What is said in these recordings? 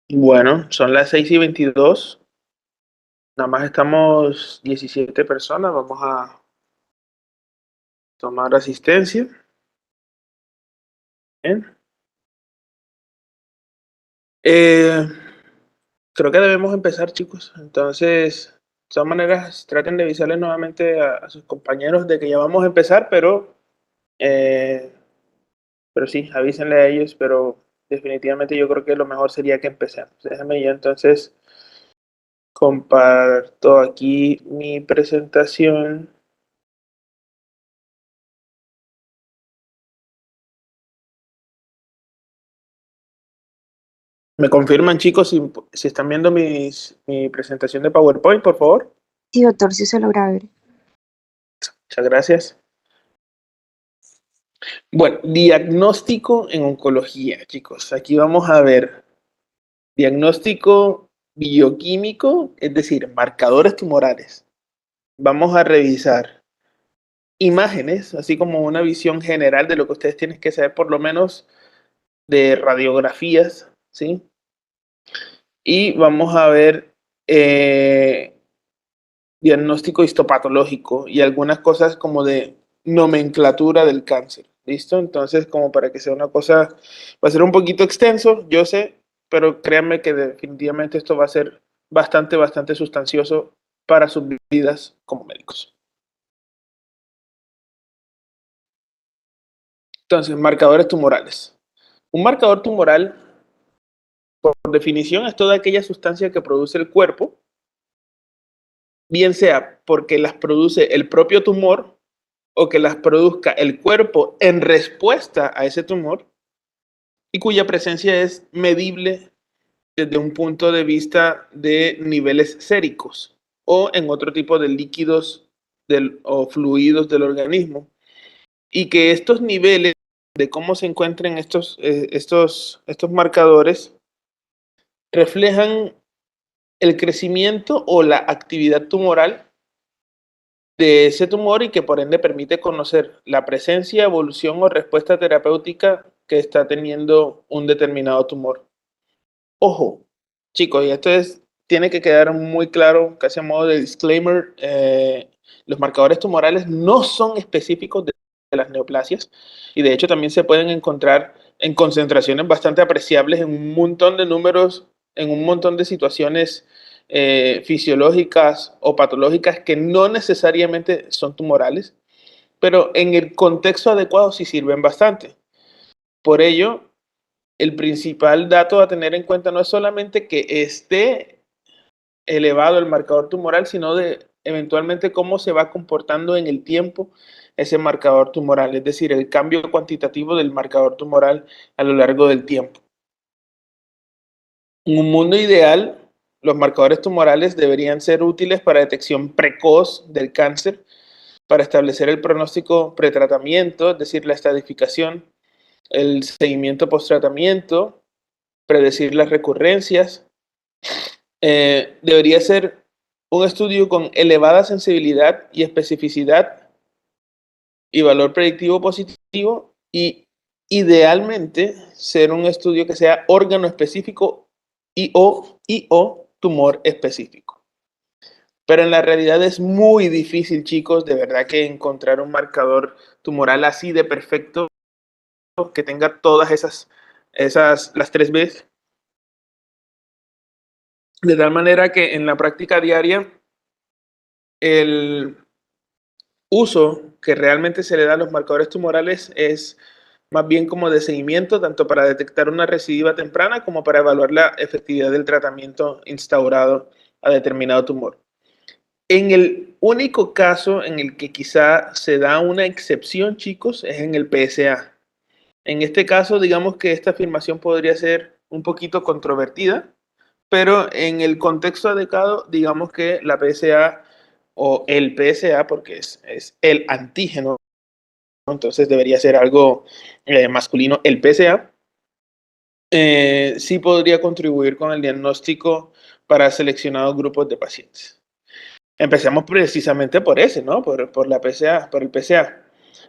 Bueno, son las 6:22. Nada más estamos 17 personas. Vamos a tomar asistencia. Bien. Eh, Creo que debemos empezar, chicos. Entonces, de todas maneras, traten de avisarles nuevamente a sus compañeros de que ya vamos a empezar, eh, pero sí, avísenle a ellos, pero definitivamente yo creo que lo mejor sería que empecemos. Déjame ya entonces comparto aquí mi presentación. ¿Me confirman, chicos, si están viendo mi presentación de PowerPoint, por favor? Sí, doctor, sí se logra ver. Muchas gracias. Bueno, diagnóstico en oncología, chicos. Aquí vamos a ver diagnóstico bioquímico, es decir, marcadores tumorales. Vamos a revisar imágenes, así como una visión general de lo que ustedes tienen que saber, por lo menos de radiografías, ¿sí? Y vamos a ver diagnóstico histopatológico y algunas cosas como de nomenclatura del cáncer. ¿Listo? Entonces, como para que sea una cosa, va a ser un poquito extenso, yo sé, pero créanme que definitivamente esto va a ser bastante sustancioso para sus vidas como médicos. Entonces, marcadores tumorales. Un marcador tumoral, por definición, es toda aquella sustancia que produce el cuerpo, bien sea porque las produce el propio tumor o que las produzca el cuerpo en respuesta a ese tumor y cuya presencia es medible desde un punto de vista de niveles séricos o en otro tipo de líquidos o fluidos del organismo. Y que estos niveles de cómo se encuentran estos marcadores reflejan el crecimiento o la actividad tumoral de ese tumor y que por ende permite conocer la presencia, evolución o respuesta terapéutica que está teniendo un determinado tumor. Ojo, chicos, y tiene que quedar muy claro, casi a modo de disclaimer, los marcadores tumorales no son específicos de las neoplasias y de hecho también se pueden encontrar en concentraciones bastante apreciables en un montón de números, en un montón de situaciones fisiológicas o patológicas que no necesariamente son tumorales, pero en el contexto adecuado sí sirven bastante. Por ello, el principal dato a tener en cuenta no es solamente que esté elevado el marcador tumoral, sino de eventualmente cómo se va comportando en el tiempo ese marcador tumoral, es decir, el cambio cuantitativo del marcador tumoral a lo largo del tiempo. En un mundo ideal, los marcadores tumorales deberían ser útiles para detección precoz del cáncer, para establecer el pronóstico pretratamiento, es decir, la estadificación, el seguimiento posttratamiento, predecir las recurrencias. Debería ser un estudio con elevada sensibilidad y especificidad y valor predictivo positivo y idealmente ser un estudio que sea órgano específico y o tumor específico. Pero en la realidad es muy difícil, chicos, de verdad que encontrar un marcador tumoral así de perfecto que tenga todas las 3 Bs, de tal manera que en la práctica diaria el uso que realmente se le da a los marcadores tumorales es más bien como de seguimiento, tanto para detectar una recidiva temprana como para evaluar la efectividad del tratamiento instaurado a determinado tumor. En el único caso en el que quizá se da una excepción, chicos, es en el PSA. En este caso, digamos que esta afirmación podría ser un poquito controvertida, pero en el contexto adecuado, digamos que la PSA o el PSA, porque es el antígeno, entonces debería ser algo masculino, el PSA, sí podría contribuir con el diagnóstico para seleccionados grupos de pacientes. Empecemos precisamente por ese, ¿no? Por la PSA, por el PSA.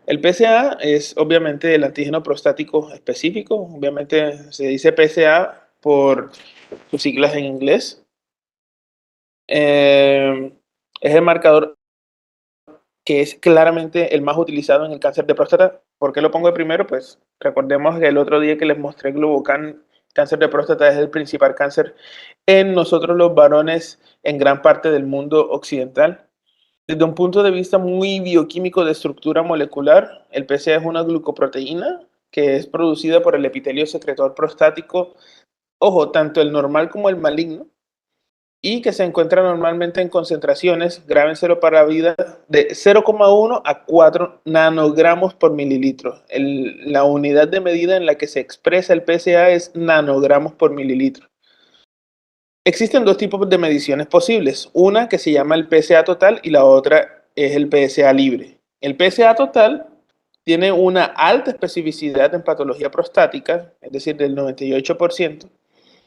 El PSA es obviamente el antígeno prostático específico, obviamente se dice PSA por sus siglas en inglés. Es el marcador que es claramente el más utilizado en el cáncer de próstata. ¿Por qué lo pongo de primero? Pues recordemos que el otro día que les mostré Globocan, cáncer de próstata es el principal cáncer en nosotros los varones en gran parte del mundo occidental. Desde un punto de vista muy bioquímico de estructura molecular, el PSA es una glucoproteína que es producida por el epitelio secretor prostático, ojo, tanto el normal como el maligno, y que se encuentra normalmente en concentraciones, grábenselo para vida, de 0,1 a 4 nanogramos por mililitro. La unidad de medida en la que se expresa el PSA es nanogramos por mililitro. Existen dos tipos de mediciones posibles, una que se llama el PSA total y la otra es el PSA libre. El PSA total tiene una alta especificidad en patología prostática, es decir, del 98%,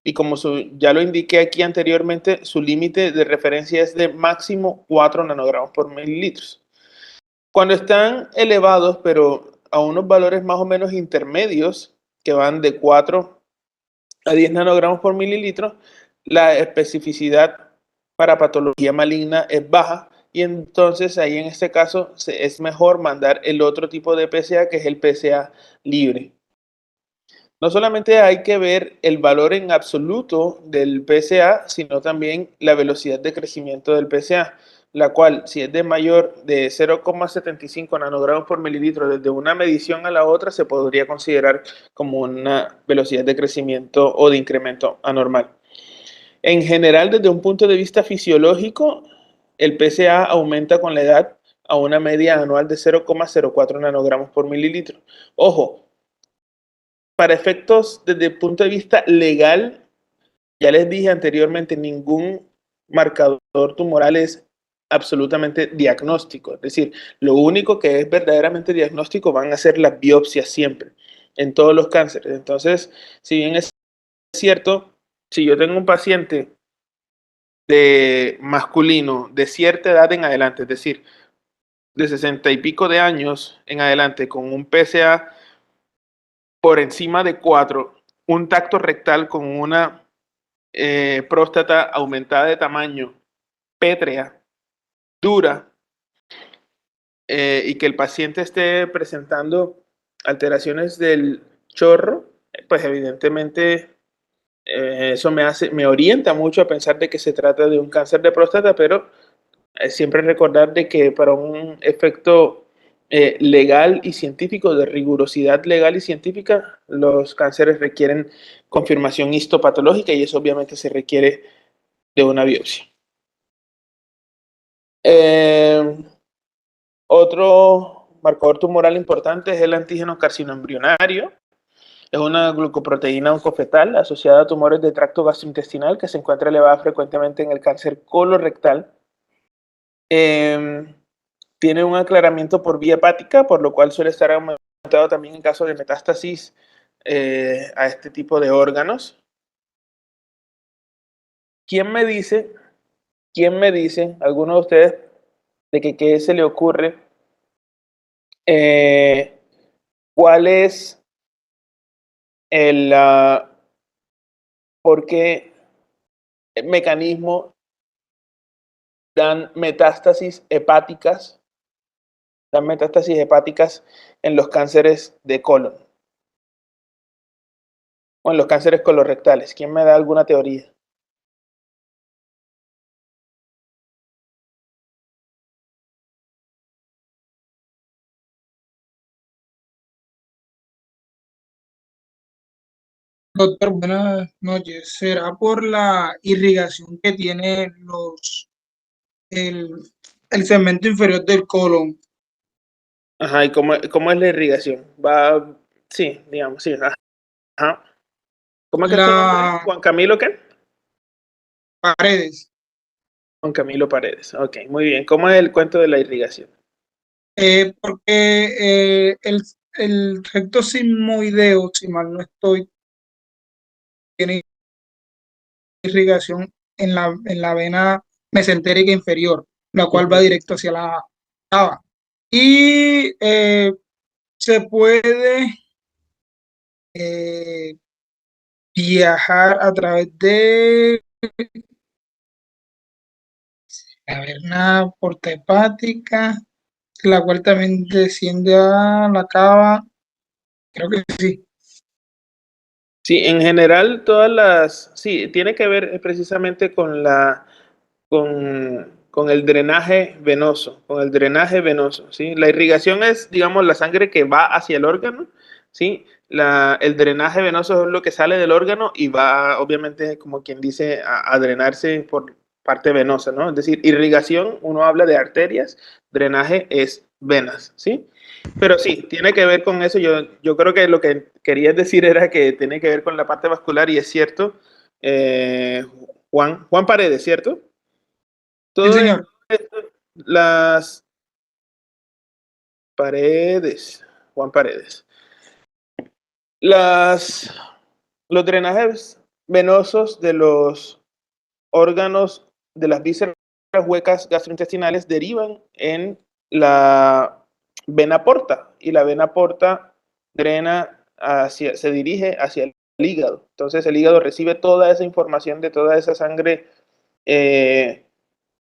y como ya lo indiqué aquí anteriormente, su límite de referencia es de máximo 4 nanogramos por mililitros. Cuando están elevados, pero a unos valores más o menos intermedios, que van de 4 a 10 nanogramos por mililitro, la especificidad para patología maligna es baja y entonces ahí en este caso es mejor mandar el otro tipo de PSA que es el PSA libre. No solamente hay que ver el valor en absoluto del PSA, sino también la velocidad de crecimiento del PSA, la cual, si es de mayor de 0,75 nanogramos por mililitro desde una medición a la otra, se podría considerar como una velocidad de crecimiento o de incremento anormal. En general, desde un punto de vista fisiológico, el PSA aumenta con la edad a una media anual de 0,04 nanogramos por mililitro. Ojo, para efectos desde el punto de vista legal, ya les dije anteriormente, ningún marcador tumoral es absolutamente diagnóstico. Es decir, lo único que es verdaderamente diagnóstico van a ser las biopsias siempre, en todos los cánceres. Entonces, si bien es cierto, si yo tengo un paciente de masculino de cierta edad en adelante, es decir, de 60 y pico de años en adelante, con un PSA por encima de 4, un tacto rectal con una próstata aumentada de tamaño, pétrea, dura, y que el paciente esté presentando alteraciones del chorro, pues evidentemente eso me orienta mucho a pensar de que se trata de un cáncer de próstata, pero siempre recordar de que para un efecto legal y científico, de rigurosidad legal y científica, los cánceres requieren confirmación histopatológica y eso obviamente se requiere de una biopsia. Otro marcador tumoral importante es el antígeno carcinoembrionario. Es una glucoproteína oncofetal asociada a tumores de tracto gastrointestinal que se encuentra elevada frecuentemente en el cáncer colorectal. Tiene un aclaramiento por vía hepática, por lo cual suele estar aumentado también en caso de metástasis a este tipo de órganos. ¿Quién me dice, alguno de ustedes, de que qué se le ocurre? ¿Cuál es el por qué mecanismo dan metástasis hepáticas en los cánceres de colon o en los cánceres colorectales? ¿Quién me da alguna teoría? Doctor, buenas noches. ¿Será por la irrigación que tiene el, el segmento inferior del colon? Ajá, ¿y cómo es la irrigación? Sí, digamos, sí. Ajá. ¿Cómo es que es tu nombre? La ¿Juan Camilo qué? paredes. Juan Camilo Paredes. Ok, muy bien. ¿Cómo es el cuento de la irrigación? Porque el recto sigmoideo, si mal no estoy, tiene irrigación en la vena mesentérica inferior, la cual va directo hacia la cava. Y se puede viajar a través de la caverna porta hepática, la cual también desciende a la cava. Creo que sí. Sí, en general sí, tiene que ver precisamente con el drenaje venoso, ¿sí? La irrigación es, digamos, la sangre que va hacia el órgano, ¿sí? El drenaje venoso es lo que sale del órgano y va, obviamente, como quien dice, a drenarse por parte venosa, ¿no? Es decir, irrigación, uno habla de arterias, drenaje es venas, ¿sí? Pero sí, tiene que ver con eso. Yo creo que lo que querías decir era que tiene que ver con la parte vascular y es cierto. Eh, Juan Paredes, ¿cierto? Sí, Todo señor. esto, las paredes, Juan Paredes. Las, los drenajes venosos de los órganos de las vísceras huecas gastrointestinales derivan en la vena porta y la vena porta se dirige hacia el hígado. Entonces el hígado recibe toda esa información de toda esa sangre eh,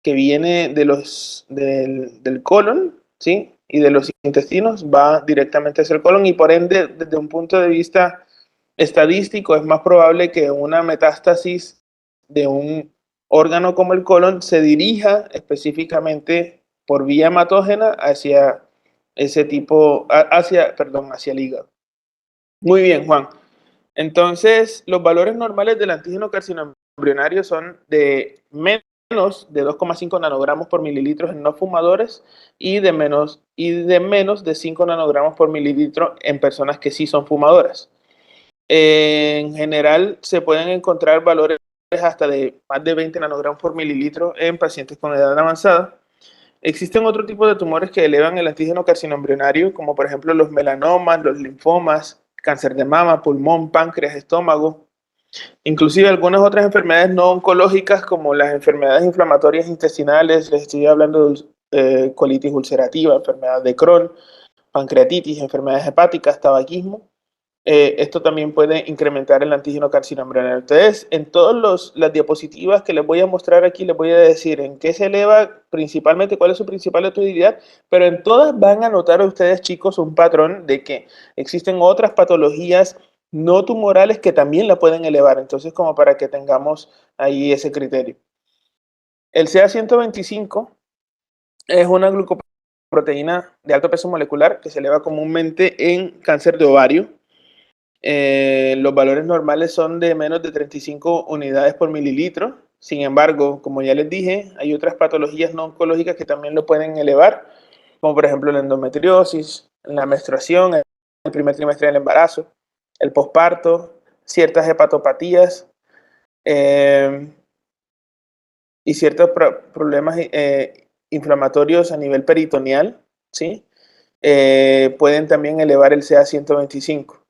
que viene del colon, ¿sí? Y de los intestinos, va directamente hacia el colon y por ende, desde un punto de vista estadístico, es más probable que una metástasis de un órgano como el colon se dirija específicamente por vía hematógena hacia ese tipo, hacia el hígado. Muy bien, Juan. Entonces, los valores normales del antígeno carcinoembrionario son de menos de 2,5 nanogramos por mililitro en no fumadores y de menos de 5 nanogramos por mililitro en personas que sí son fumadoras. En general, se pueden encontrar valores hasta de más de 20 nanogramos por mililitro en pacientes con edad avanzada. Existen otro tipo de tumores que elevan el antígeno carcinoembrionario, como por ejemplo los melanomas, los linfomas, cáncer de mama, pulmón, páncreas, estómago, inclusive algunas otras enfermedades no oncológicas como las enfermedades inflamatorias intestinales, les estoy hablando de colitis ulcerativa, enfermedad de Crohn, pancreatitis, enfermedades hepáticas, tabaquismo. Esto también puede incrementar el antígeno carcinoembrionario. Entonces, en todas las diapositivas que les voy a mostrar aquí, les voy a decir en qué se eleva principalmente, cuál es su principal utilidad, pero en todas van a notar a ustedes, chicos, un patrón de que existen otras patologías no tumorales que también la pueden elevar. Entonces, como para que tengamos ahí ese criterio. El CA125 es una glucoproteína de alto peso molecular que se eleva comúnmente en cáncer de ovario. Los valores normales son de menos de 35 unidades por mililitro. Sin embargo, como ya les dije, hay otras patologías no oncológicas que también lo pueden elevar, como por ejemplo la endometriosis, la menstruación, el primer trimestre del embarazo, el posparto, ciertas hepatopatías y ciertos problemas inflamatorios a nivel peritoneal, ¿sí? Pueden también elevar el CA125.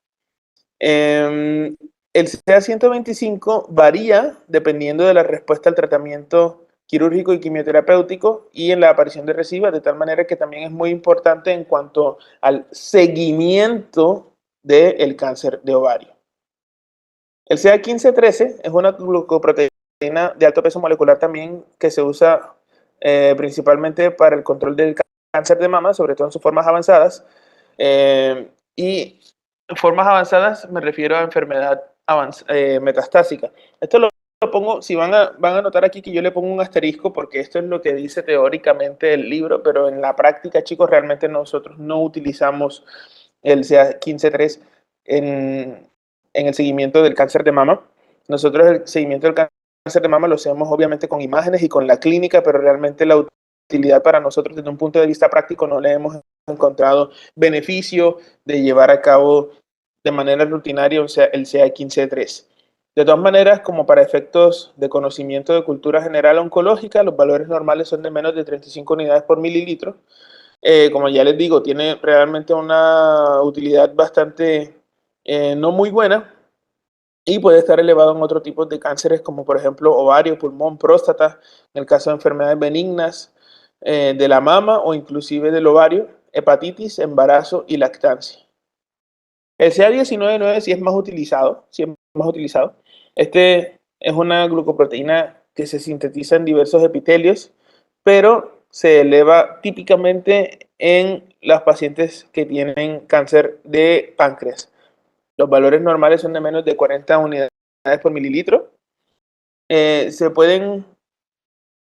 El CA125 varía dependiendo de la respuesta al tratamiento quirúrgico y quimioterapéutico y en la aparición de recidivas, de tal manera que también es muy importante en cuanto al seguimiento del cáncer de ovario. El CA15-13 es una glucoproteína de alto peso molecular también que se usa principalmente para el control del cáncer de mama, sobre todo en sus formas avanzadas. Y en formas avanzadas me refiero a enfermedad metastásica. Esto lo pongo, si van a notar aquí que yo le pongo un asterisco porque esto es lo que dice teóricamente el libro, pero en la práctica, chicos, realmente nosotros no utilizamos el CA15-3 en el seguimiento del cáncer de mama. Nosotros el seguimiento del cáncer de mama lo hacemos obviamente con imágenes y con la clínica, pero realmente la utilidad para nosotros desde un punto de vista práctico no le hemos encontrado beneficio de llevar a cabo de manera rutinaria el CA15-3. De todas maneras, como para efectos de conocimiento de cultura general oncológica, los valores normales son de menos de 35 unidades por mililitro. Como ya les digo, tiene realmente una utilidad bastante no muy buena y puede estar elevado en otros tipos de cánceres como por ejemplo ovario, pulmón, próstata, en el caso de enfermedades benignas de la mama o inclusive del ovario, hepatitis, embarazo y lactancia. El CA19-9 sí es más utilizado, Este es una glucoproteína que se sintetiza en diversos epitelios, pero se eleva típicamente en los pacientes que tienen cáncer de páncreas. Los valores normales son de menos de 40 unidades por mililitro. Se pueden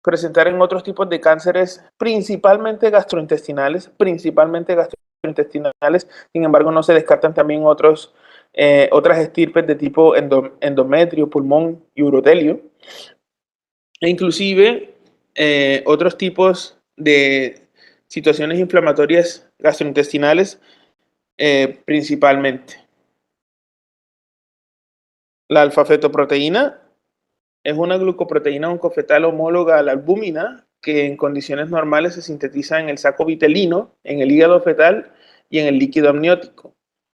presentar en otros tipos de cánceres, principalmente gastrointestinales, sin embargo no se descartan también otras estirpes de tipo endometrio, pulmón y urotelio, e inclusive otros tipos de situaciones inflamatorias gastrointestinales principalmente. La alfa-fetoproteína es una glucoproteína oncofetal homóloga a la albúmina que en condiciones normales se sintetiza en el saco vitelino, en el hígado fetal y en el líquido amniótico.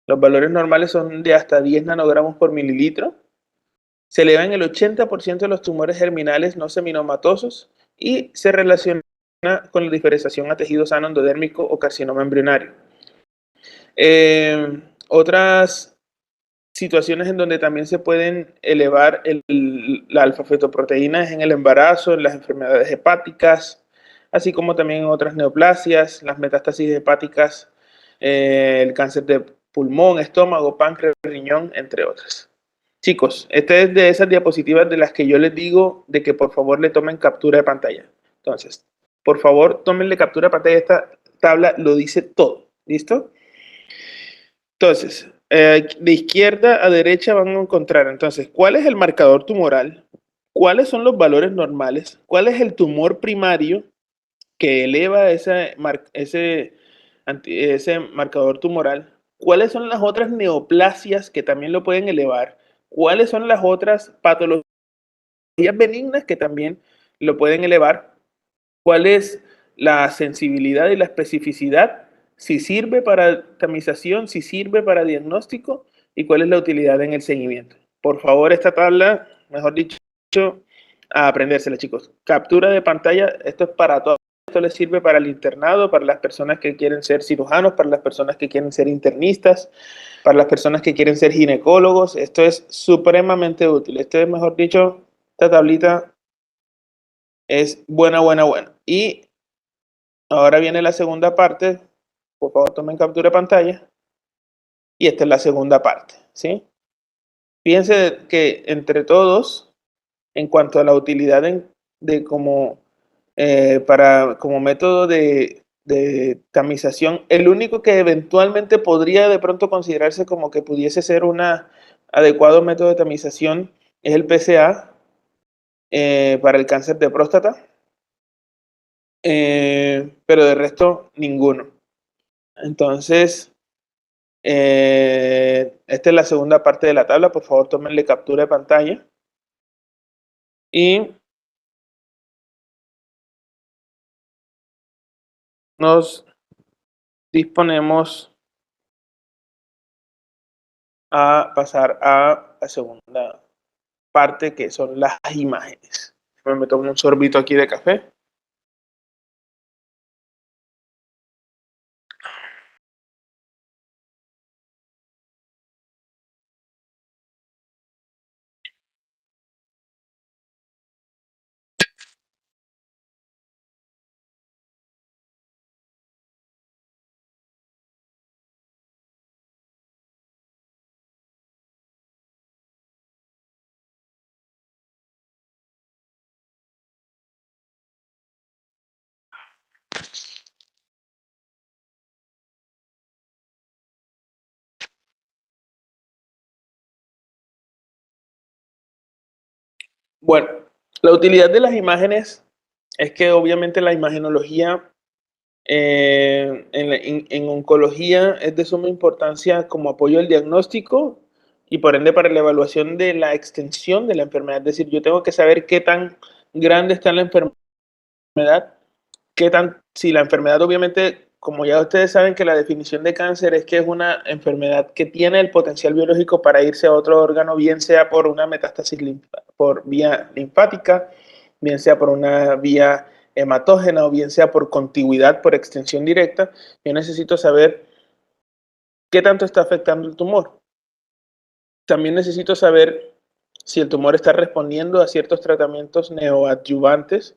Los valores normales son de hasta 10 nanogramos por mililitro. Se eleva en el 80% de los tumores germinales no seminomatosos y se relaciona con la diferenciación a tejido sano endodérmico o carcinoma embrionario. Otras situaciones en donde también se pueden elevar la alfa-fetoproteína es en el embarazo, en las enfermedades hepáticas, así como también en otras neoplasias, las metástasis hepáticas, el cáncer de pulmón, estómago, páncreas, riñón, entre otras. Chicos, esta es de esas diapositivas de las que yo les digo de que por favor le tomen captura de pantalla. Entonces, por favor, tómenle captura de pantalla. Esta tabla lo dice todo. ¿Listo? Entonces, de izquierda a derecha van a encontrar, entonces, ¿cuál es el marcador tumoral? ¿Cuáles son los valores normales? ¿Cuál es el tumor primario que eleva ese marcador tumoral? ¿Cuáles son las otras neoplasias que también lo pueden elevar? ¿Cuáles son las otras patologías benignas que también lo pueden elevar? ¿Cuál es la sensibilidad y la especificidad? Si sirve para tamización, si sirve para diagnóstico y cuál es la utilidad en el seguimiento. Por favor, esta tabla, mejor dicho, a aprendérsela, chicos. Captura de pantalla, esto es para todo. Esto les sirve para el internado, para las personas que quieren ser cirujanos, para las personas que quieren ser internistas, para las personas que quieren ser ginecólogos. Esto es supremamente útil. Esto es, mejor dicho, esta tablita es buena. Y ahora viene la segunda parte. Por favor, tomen captura de pantalla. Y esta es la segunda parte, ¿sí? Fíjense que entre todos, en cuanto a la utilidad como método de tamización, el único que eventualmente podría de pronto considerarse como que pudiese ser un adecuado método de tamización es el PSA para el cáncer de próstata. Pero de resto ninguno. Entonces, esta es la segunda parte de la tabla. Por favor, tómenle captura de pantalla. Y nos disponemos a pasar a la segunda parte, que son las imágenes. Me tomo un sorbito aquí de café. Bueno, la utilidad de las imágenes es que obviamente la imagenología en oncología es de suma importancia como apoyo al diagnóstico y por ende para la evaluación de la extensión de la enfermedad. Es decir, yo tengo que saber qué tan grande está la enfermedad, si la enfermedad obviamente, como ya ustedes saben que la definición de cáncer es que es una enfermedad que tiene el potencial biológico para irse a otro órgano, bien sea por una metástasis por vía linfática, bien sea por una vía hematógena o bien sea por contigüidad, por extensión directa. Yo necesito saber qué tanto está afectando el tumor. También necesito saber si el tumor está respondiendo a ciertos tratamientos neoadyuvantes.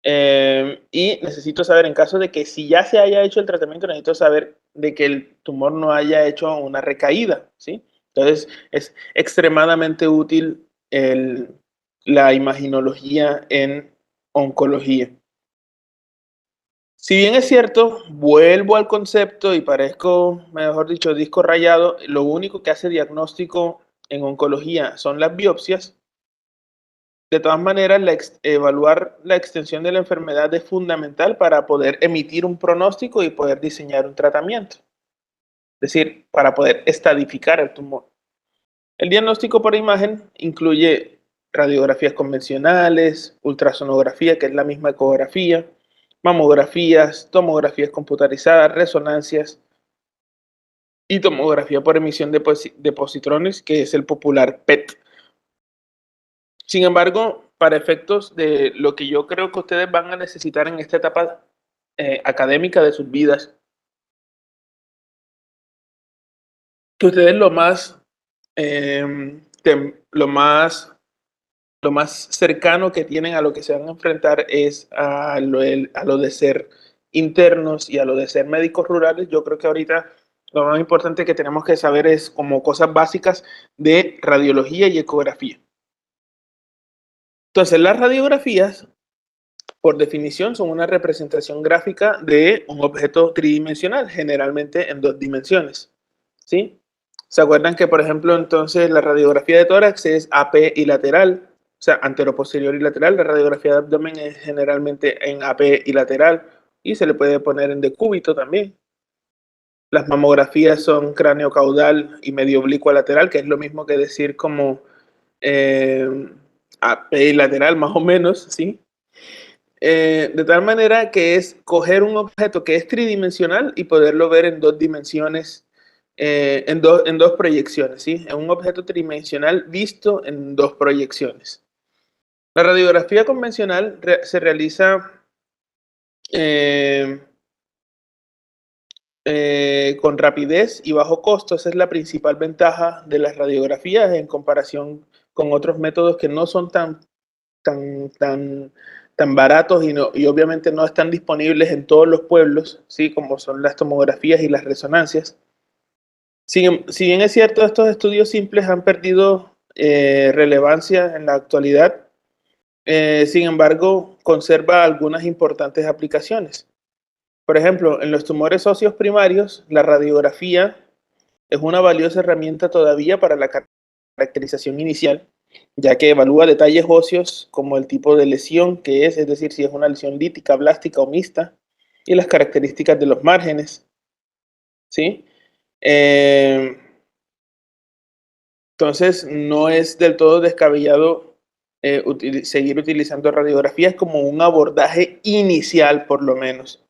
Y necesito saber, en caso de que si ya se haya hecho el tratamiento, necesito saber de que el tumor no haya hecho una recaída, ¿sí? Entonces, es extremadamente útil la imaginología en oncología. Si bien es cierto, vuelvo al concepto y parezco, mejor dicho, disco rayado, lo único que hace diagnóstico en oncología son las biopsias. De todas maneras, evaluar la extensión de la enfermedad es fundamental para poder emitir un pronóstico y poder diseñar un tratamiento. Es decir, para poder estadificar el tumor. El diagnóstico por imagen incluye radiografías convencionales, ultrasonografía, que es la misma ecografía, mamografías, tomografías computarizadas, resonancias y tomografía por emisión de positrones, que es el popular PET. Sin embargo, para efectos de lo que yo creo que ustedes van a necesitar en esta etapa académica de sus vidas, que ustedes lo más lo más cercano que tienen a lo que se van a enfrentar es a lo de ser internos y a lo de ser médicos rurales. Yo creo que ahorita lo más importante que tenemos que saber es como cosas básicas de radiología y ecografía. Entonces, las radiografías, por definición, son una representación gráfica de un objeto tridimensional, generalmente en 2 dimensiones, ¿sí? ¿Se acuerdan que, por ejemplo, entonces la radiografía de tórax es AP y lateral? O sea, anteroposterior y lateral. La radiografía de abdomen es generalmente en AP y lateral y se le puede poner en decúbito también. Las mamografías son cráneo caudal y medio oblicuo lateral, que es lo mismo que decir como AP y lateral, más o menos, ¿sí? De tal manera que es coger un objeto que es tridimensional y poderlo ver en 2 dimensiones, en dos proyecciones, ¿sí? En un objeto tridimensional visto en 2 proyecciones. La radiografía convencional se realiza con rapidez y bajo costo. Esa es la principal ventaja de las radiografías en comparación con otros métodos que no son tan baratos y obviamente no están disponibles en todos los pueblos, ¿sí? Como son las tomografías y las resonancias. Si bien es cierto, estos estudios simples han perdido relevancia en la actualidad, sin embargo, conserva algunas importantes aplicaciones. Por ejemplo, en los tumores óseos primarios, la radiografía es una valiosa herramienta todavía para la caracterización inicial, ya que evalúa detalles óseos como el tipo de lesión que es decir, si es una lesión lítica, blástica o mixta, y las características de los márgenes, ¿sí? Entonces, no es del todo descabellado seguir utilizando radiografías como un abordaje inicial, por lo menos.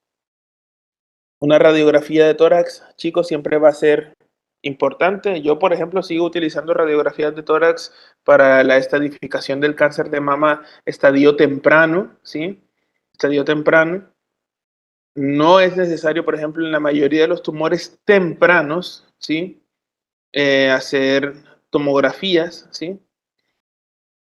Una radiografía de tórax, chicos, siempre va a ser importante. Yo, por ejemplo, sigo utilizando radiografías de tórax para la estadificación del cáncer de mama estadio temprano, ¿sí? Estadio temprano. No es necesario, por ejemplo, en la mayoría de los tumores tempranos, ¿sí? Hacer tomografías, ¿sí?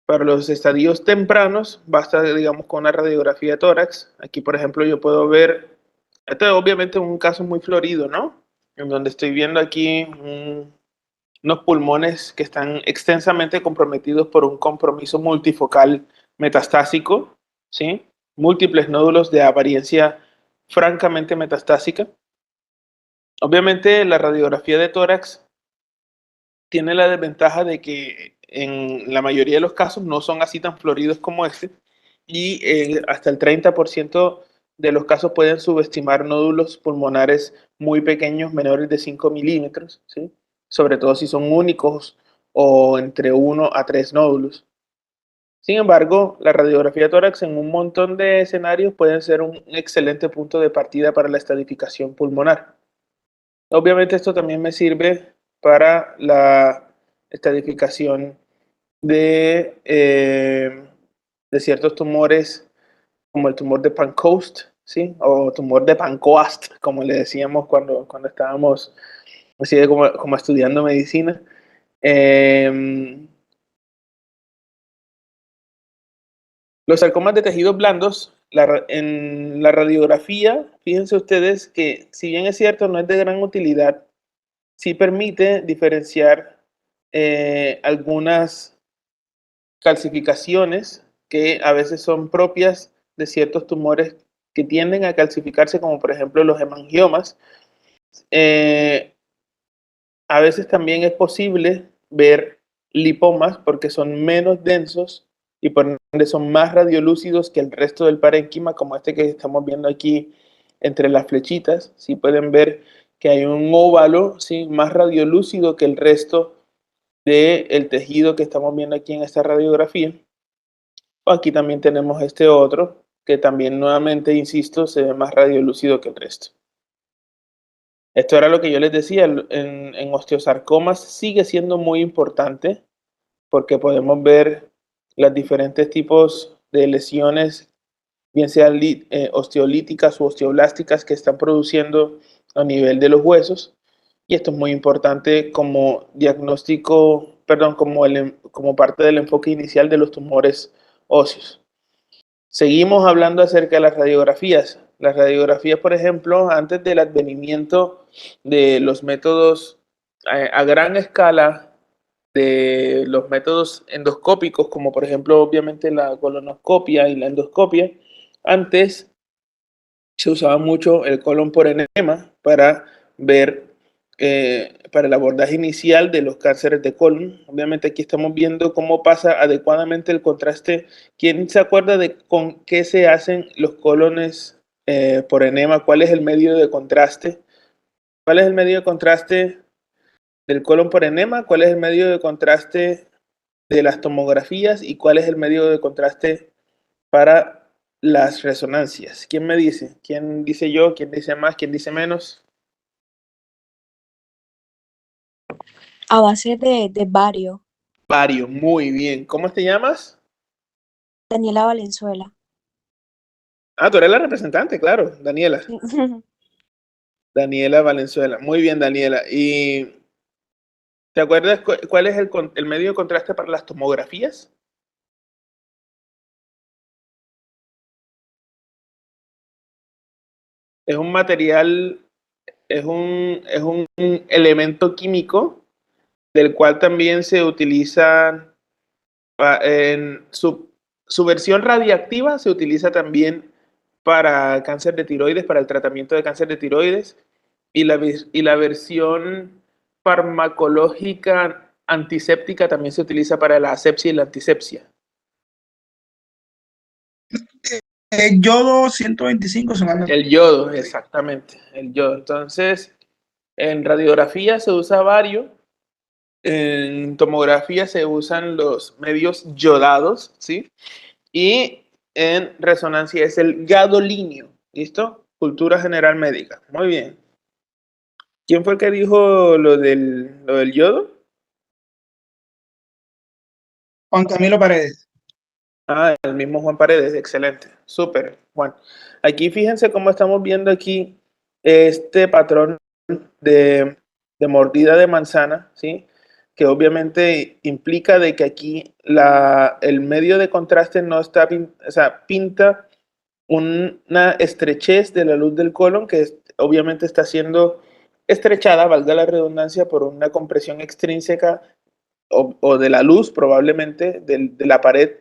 Para los estadios tempranos, basta, digamos, con una radiografía de tórax. Aquí, por ejemplo, yo puedo ver, este obviamente es un caso muy florido, ¿no? En donde estoy viendo aquí unos pulmones que están extensamente comprometidos por un compromiso multifocal metastásico, ¿sí? Múltiples nódulos de apariencia francamente metastásica. Obviamente, la radiografía de tórax tiene la desventaja de que en la mayoría de los casos no son así tan floridos como este y hasta el 30% de los casos pueden subestimar nódulos pulmonares muy pequeños, menores de 5 milímetros, ¿sí? Sobre todo si son únicos o entre 1 a 3 nódulos. Sin embargo, la radiografía de tórax en un montón de escenarios pueden ser un excelente punto de partida para la estadificación pulmonar. Obviamente esto también me sirve para la estadificación de ciertos tumores como el tumor de Pancoast, ¿sí? O tumor de Pancoast, como le decíamos cuando estábamos así como estudiando medicina. Los sarcomas de tejidos blandos, en la radiografía, fíjense ustedes que si bien es cierto, no es de gran utilidad, sí permite diferenciar algunas calcificaciones que a veces son propias de ciertos tumores que tienden a calcificarse, como por ejemplo los hemangiomas. A veces también es posible ver lipomas porque son menos densos y por ende son más radiolúcidos que el resto del parénquima, como este que estamos viendo aquí entre las flechitas. Sí pueden ver que hay un óvalo, ¿sí?, más radiolúcido que el resto del tejido que estamos viendo aquí en esta radiografía. Aquí también tenemos este otro que también nuevamente, insisto, se ve más radiolúcido que el resto. Esto era lo que yo les decía, en osteosarcomas sigue siendo muy importante porque podemos ver los diferentes tipos de lesiones, bien sean osteolíticas u osteoblásticas que están produciendo a nivel de los huesos. Y esto es muy importante como diagnóstico, perdón, como parte del enfoque inicial de los tumores óseos. Seguimos hablando acerca de las radiografías. Las radiografías, por ejemplo, antes del advenimiento de los métodos a gran escala, de los métodos endoscópicos, como por ejemplo, obviamente la colonoscopia y la endoscopia, antes se usaba mucho el colon por enema para ver, para el abordaje inicial de los cánceres de colon. Obviamente aquí estamos viendo cómo pasa adecuadamente el contraste. ¿Quién se acuerda de con qué se hacen los colones por enema? ¿Cuál es el medio de contraste? ¿Cuál es el medio de contraste del colon por enema? ¿Cuál es el medio de contraste de las tomografías? ¿Y cuál es el medio de contraste para las resonancias? ¿Quién me dice? ¿Quién dice yo? ¿Quién dice más? ¿Quién dice menos? A base de bario. Vario, muy bien. ¿Cómo te llamas? Daniela Valenzuela. Ah, tú eres la representante, claro, Daniela. Daniela Valenzuela. Muy bien, Daniela. ¿Y te acuerdas cuál es el medio de contraste para las tomografías? Es un material, es un elemento químico del cual también se utiliza en su versión radiactiva, se utiliza también para cáncer de tiroides, para el tratamiento de cáncer de tiroides, y la versión farmacológica antiséptica también se utiliza para la asepsia y la antisepsia. Yodo 125 se manda. El yodo, exactamente, el yodo. Entonces, en radiografía se usa bario, en tomografía se usan los medios yodados, ¿sí? Y en resonancia es el gadolinio, ¿listo? Cultura general médica. Muy bien. ¿Quién fue el que dijo lo del yodo? Juan Camilo Paredes. Ah, el mismo Juan Paredes, excelente, súper, Juan. Aquí fíjense cómo estamos viendo aquí este patrón de, de mordida de manzana, ¿sí? Que obviamente implica de que aquí el medio de contraste no está, o sea, pinta una estrechez de la luz del colon que obviamente está siendo estrechada, valga la redundancia, por una compresión extrínseca o de la luz probablemente de la pared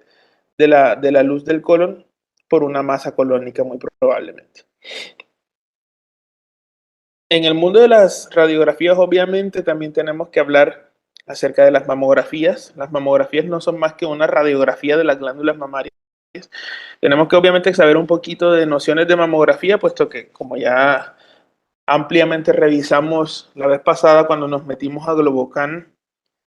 de la luz del colon por una masa colónica muy probablemente. En el mundo de las radiografías obviamente también tenemos que hablar acerca de las mamografías. Las mamografías no son más que una radiografía de las glándulas mamarias. Tenemos que obviamente saber un poquito de nociones de mamografía, puesto que como ya ampliamente revisamos la vez pasada cuando nos metimos a Globocan,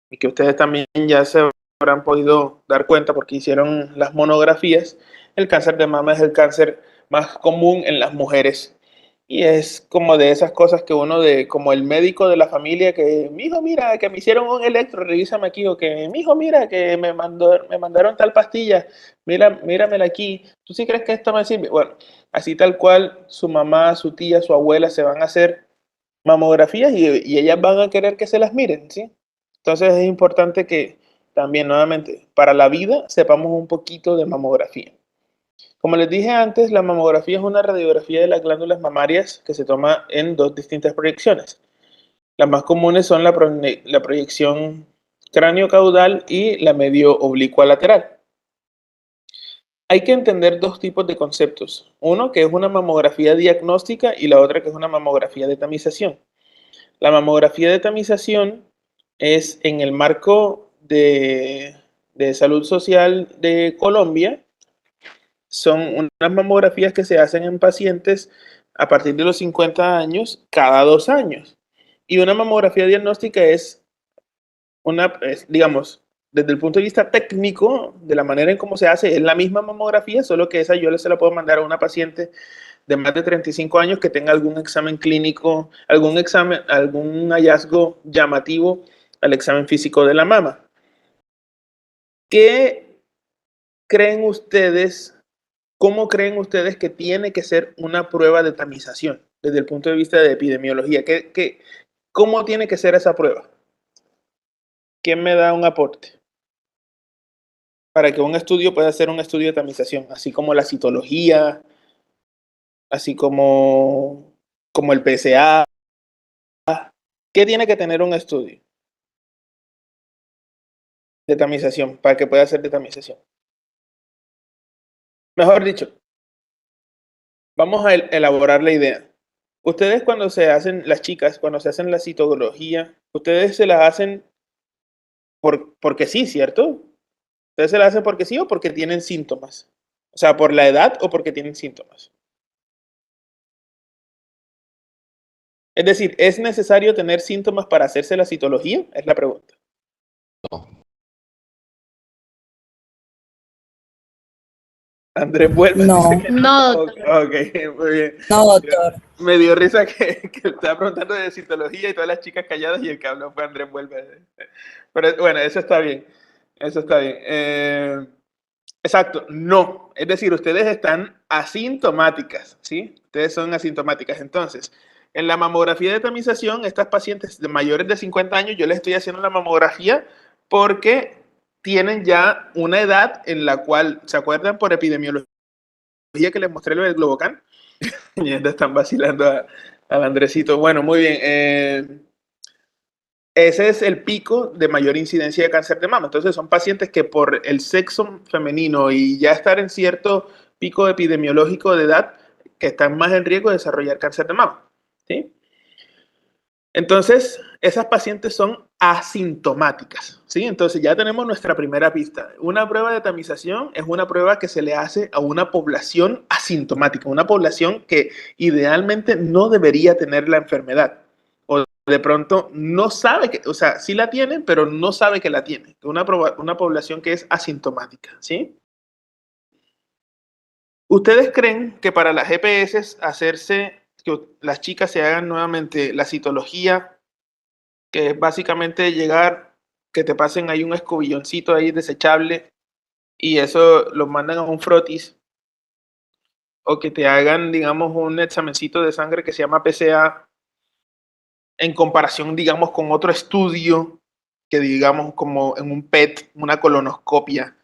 y que ustedes también ya se habrán podido dar cuenta porque hicieron las monografías, el cáncer de mama es el cáncer más común en las mujeres. Y es como de esas cosas que uno como el médico de la familia que, mijo, mira, que me hicieron un electro, revísame aquí, o que, mijo, mira, que me mandaron tal pastilla, míramela aquí, ¿tú sí crees que esto me sirve? Bueno, así tal cual, su mamá, su tía, su abuela se van a hacer mamografías y ellas van a querer que se las miren, ¿sí? Entonces es importante que también, nuevamente, para la vida sepamos un poquito de mamografía. Como les dije antes, la mamografía es una radiografía de las glándulas mamarias que se toma en dos distintas proyecciones. Las más comunes son la proyección cráneo-caudal y la medio oblicua lateral. Hay que entender dos tipos de conceptos. Uno que es una mamografía diagnóstica y la otra que es una mamografía de tamización. La mamografía de tamización es en el marco de Salud Social de Colombia. Son unas mamografías que se hacen en pacientes a partir de los 50 años cada 2 años. Y una mamografía diagnóstica es digamos, desde el punto de vista técnico, de la manera en cómo se hace, es la misma mamografía, solo que esa yo se la puedo mandar a una paciente de más de 35 años que tenga algún examen clínico, algún hallazgo llamativo al examen físico de la mama. ¿Qué creen ustedes, cómo creen ustedes que tiene que ser una prueba de tamización desde el punto de vista de epidemiología? ¿Cómo tiene que ser esa prueba? ¿Quién me da un aporte? Para que un estudio pueda ser un estudio de tamización, así como la citología, así como el PSA. ¿Qué tiene que tener un estudio de tamización para que pueda ser de tamización? Mejor dicho, vamos a elaborar la idea. Ustedes cuando se hacen, las chicas, cuando se hacen la citología, ustedes se la hacen porque sí, ¿cierto? Ustedes se la hacen porque sí o porque tienen síntomas. O sea, por la edad o porque tienen síntomas. Es decir, ¿es necesario tener síntomas para hacerse la citología? Es la pregunta. No. Andrés vuelve. No. Dice que No, Ok, ok, muy bien. No, doctor. Me dio risa que estaba preguntando de citología y todas las chicas calladas y el que habló fue Andrés vuelve. Pero bueno, eso está bien. Eso está bien. Exacto, no. Es decir, ustedes están asintomáticas, ¿sí? Ustedes son asintomáticas. Entonces, en la mamografía de tamización, estas pacientes de mayores de 50 años, yo les estoy haciendo la mamografía porque tienen ya una edad en la cual, ¿se acuerdan por epidemiología que les mostré lo del Globocan? Ya están vacilando al Andresito. Bueno, muy bien. Ese es el pico de mayor incidencia de cáncer de mama. Entonces son pacientes que por el sexo femenino y ya estar en cierto pico epidemiológico de edad, que están más en riesgo de desarrollar cáncer de mama. ¿Sí? Entonces, esas pacientes son asintomáticas, ¿sí? Entonces ya tenemos nuestra primera pista. Una prueba de tamización es una prueba que se le hace a una población asintomática, una población que idealmente no debería tener la enfermedad. O de pronto no sabe que, o sea, sí la tiene, pero no sabe que la tiene. Una población que es asintomática, ¿sí? ¿Ustedes creen que para las EPS que las chicas se hagan nuevamente la citología, que es básicamente llegar, que te pasen ahí un escobilloncito ahí desechable y eso lo mandan a un frotis, o que te hagan, digamos, un examencito de sangre que se llama PSA en comparación, digamos, con otro estudio que digamos como en un PET, una colonoscopia?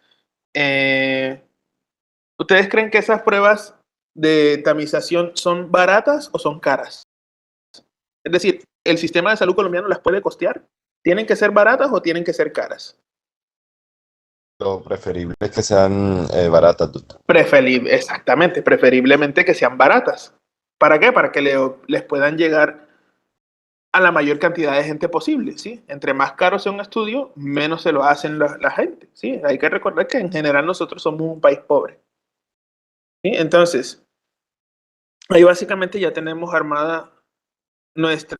¿Ustedes creen que esas pruebas de tamización son baratas o son caras? Es decir, ¿el sistema de salud colombiano las puede costear? ¿Tienen que ser baratas o tienen que ser caras? Lo preferible es que sean baratas, doctor. Exactamente, preferiblemente que sean baratas. ¿Para qué? Para que les puedan llegar a la mayor cantidad de gente posible, ¿sí? Entre más caro sea un estudio, menos se lo hacen la gente, ¿sí? Hay que recordar que en general nosotros somos un país pobre, ¿sí? Entonces, ahí básicamente ya tenemos armada nuestra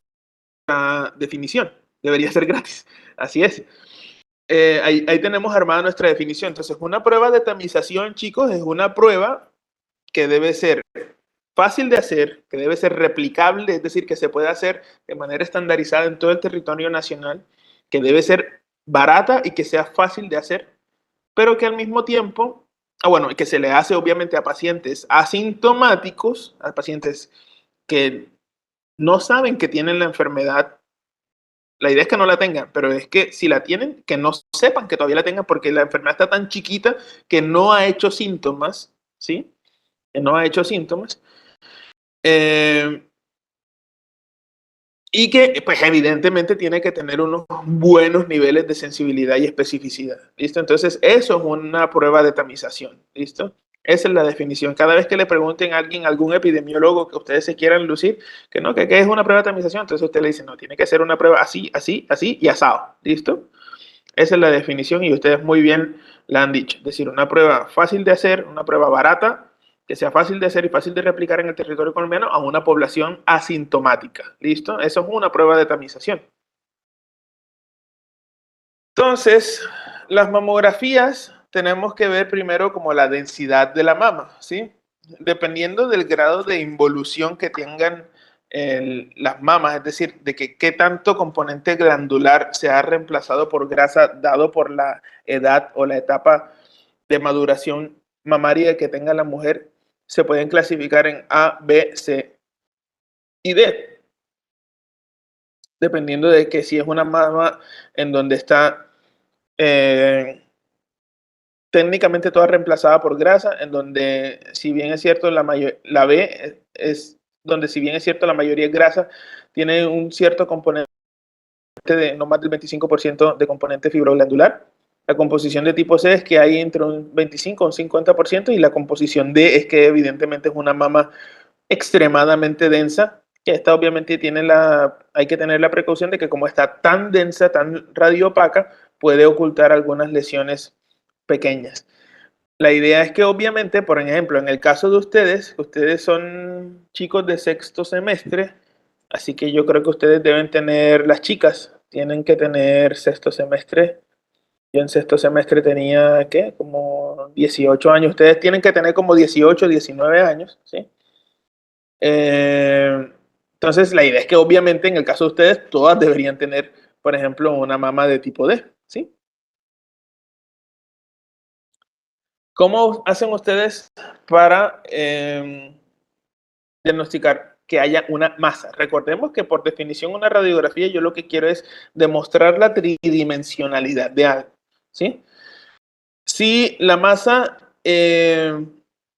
definición. Debería ser gratis, así es. Ahí tenemos armada nuestra definición. Entonces, una prueba de tamización, chicos, es una prueba que debe ser fácil de hacer, que debe ser replicable, es decir, que se puede hacer de manera estandarizada en todo el territorio nacional, que debe ser barata y que sea fácil de hacer, pero que al mismo tiempo, bueno, que se le hace obviamente a pacientes asintomáticos, a pacientes que no saben que tienen la enfermedad. La idea es que no la tengan, pero es que si la tienen, que no sepan que todavía la tengan porque la enfermedad está tan chiquita que no ha hecho síntomas, ¿sí? que no ha hecho síntomas, y que pues evidentemente tiene que tener unos buenos niveles de sensibilidad y especificidad, ¿listo? Entonces eso es una prueba de tamización, ¿listo? Esa es la definición. Cada vez que le pregunten a alguien, algún epidemiólogo que ustedes se quieran lucir, que no, que es una prueba de tamización, entonces usted le dice, no, tiene que ser una prueba así, así, así y asado, ¿listo? Esa es la definición y ustedes muy bien la han dicho. Es decir, una prueba fácil de hacer, una prueba barata, que sea fácil de hacer y fácil de replicar en el territorio colombiano a una población asintomática. ¿Listo? Eso es una prueba de tamización. Entonces, las mamografías tenemos que ver primero como la densidad de la mama, ¿sí? Dependiendo del grado de involución que tengan las mamas, es decir, de que qué tanto componente glandular se ha reemplazado por grasa dado por la edad o la etapa de maduración mamaria que tenga la mujer, se pueden clasificar en A, B, C y D, dependiendo de que si es una mama en donde está técnicamente toda reemplazada por grasa, en donde si bien es cierto la B es donde si bien es cierto la mayoría es grasa, tiene un cierto componente de no más del 25% de componente fibroglandular. La composición de tipo C es que hay entre un 25 o un 50% y la composición D es que evidentemente es una mama extremadamente densa, que esta obviamente hay que tener la precaución de que como está tan densa, tan radiopaca, puede ocultar algunas lesiones pequeñas. La idea es que obviamente, por ejemplo, en el caso de ustedes son chicos de sexto semestre, así que yo creo que ustedes deben tener, las chicas tienen que tener sexto semestre. Yo en sexto semestre tenía, ¿qué? Como 18 años. Ustedes tienen que tener como 18, 19 años, ¿sí? Entonces, la idea es que obviamente en el caso de ustedes, todas deberían tener, por ejemplo, una mama de tipo D, ¿sí? ¿Cómo hacen ustedes para diagnosticar que haya una masa? Recordemos que por definición una radiografía yo lo que quiero es demostrar la tridimensionalidad de algo, ¿sí? Si la masa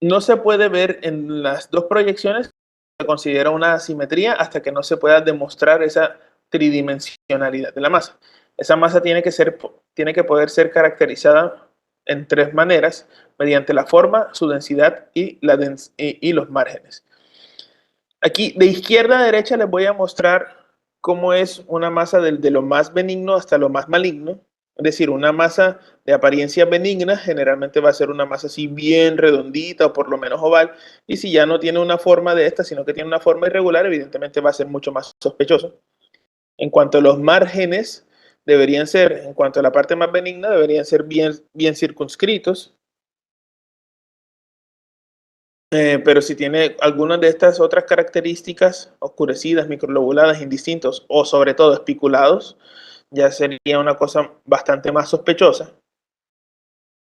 no se puede ver en las dos proyecciones, se considera una asimetría hasta que no se pueda demostrar esa tridimensionalidad de la masa. Esa masa tiene que poder ser caracterizada en tres maneras, mediante la forma, su densidad y los márgenes. Aquí, de izquierda a derecha, les voy a mostrar cómo es una masa de lo más benigno hasta lo más maligno. Es decir, una masa de apariencia benigna generalmente va a ser una masa así bien redondita o por lo menos oval. Y si ya no tiene una forma de esta, sino que tiene una forma irregular, evidentemente va a ser mucho más sospechoso. En cuanto a los márgenes, deberían ser, en cuanto a la parte más benigna, deberían ser bien circunscritos. Pero si tiene algunas de estas otras características, oscurecidas, microlobuladas, indistintos o sobre todo espiculados, ya sería una cosa bastante más sospechosa.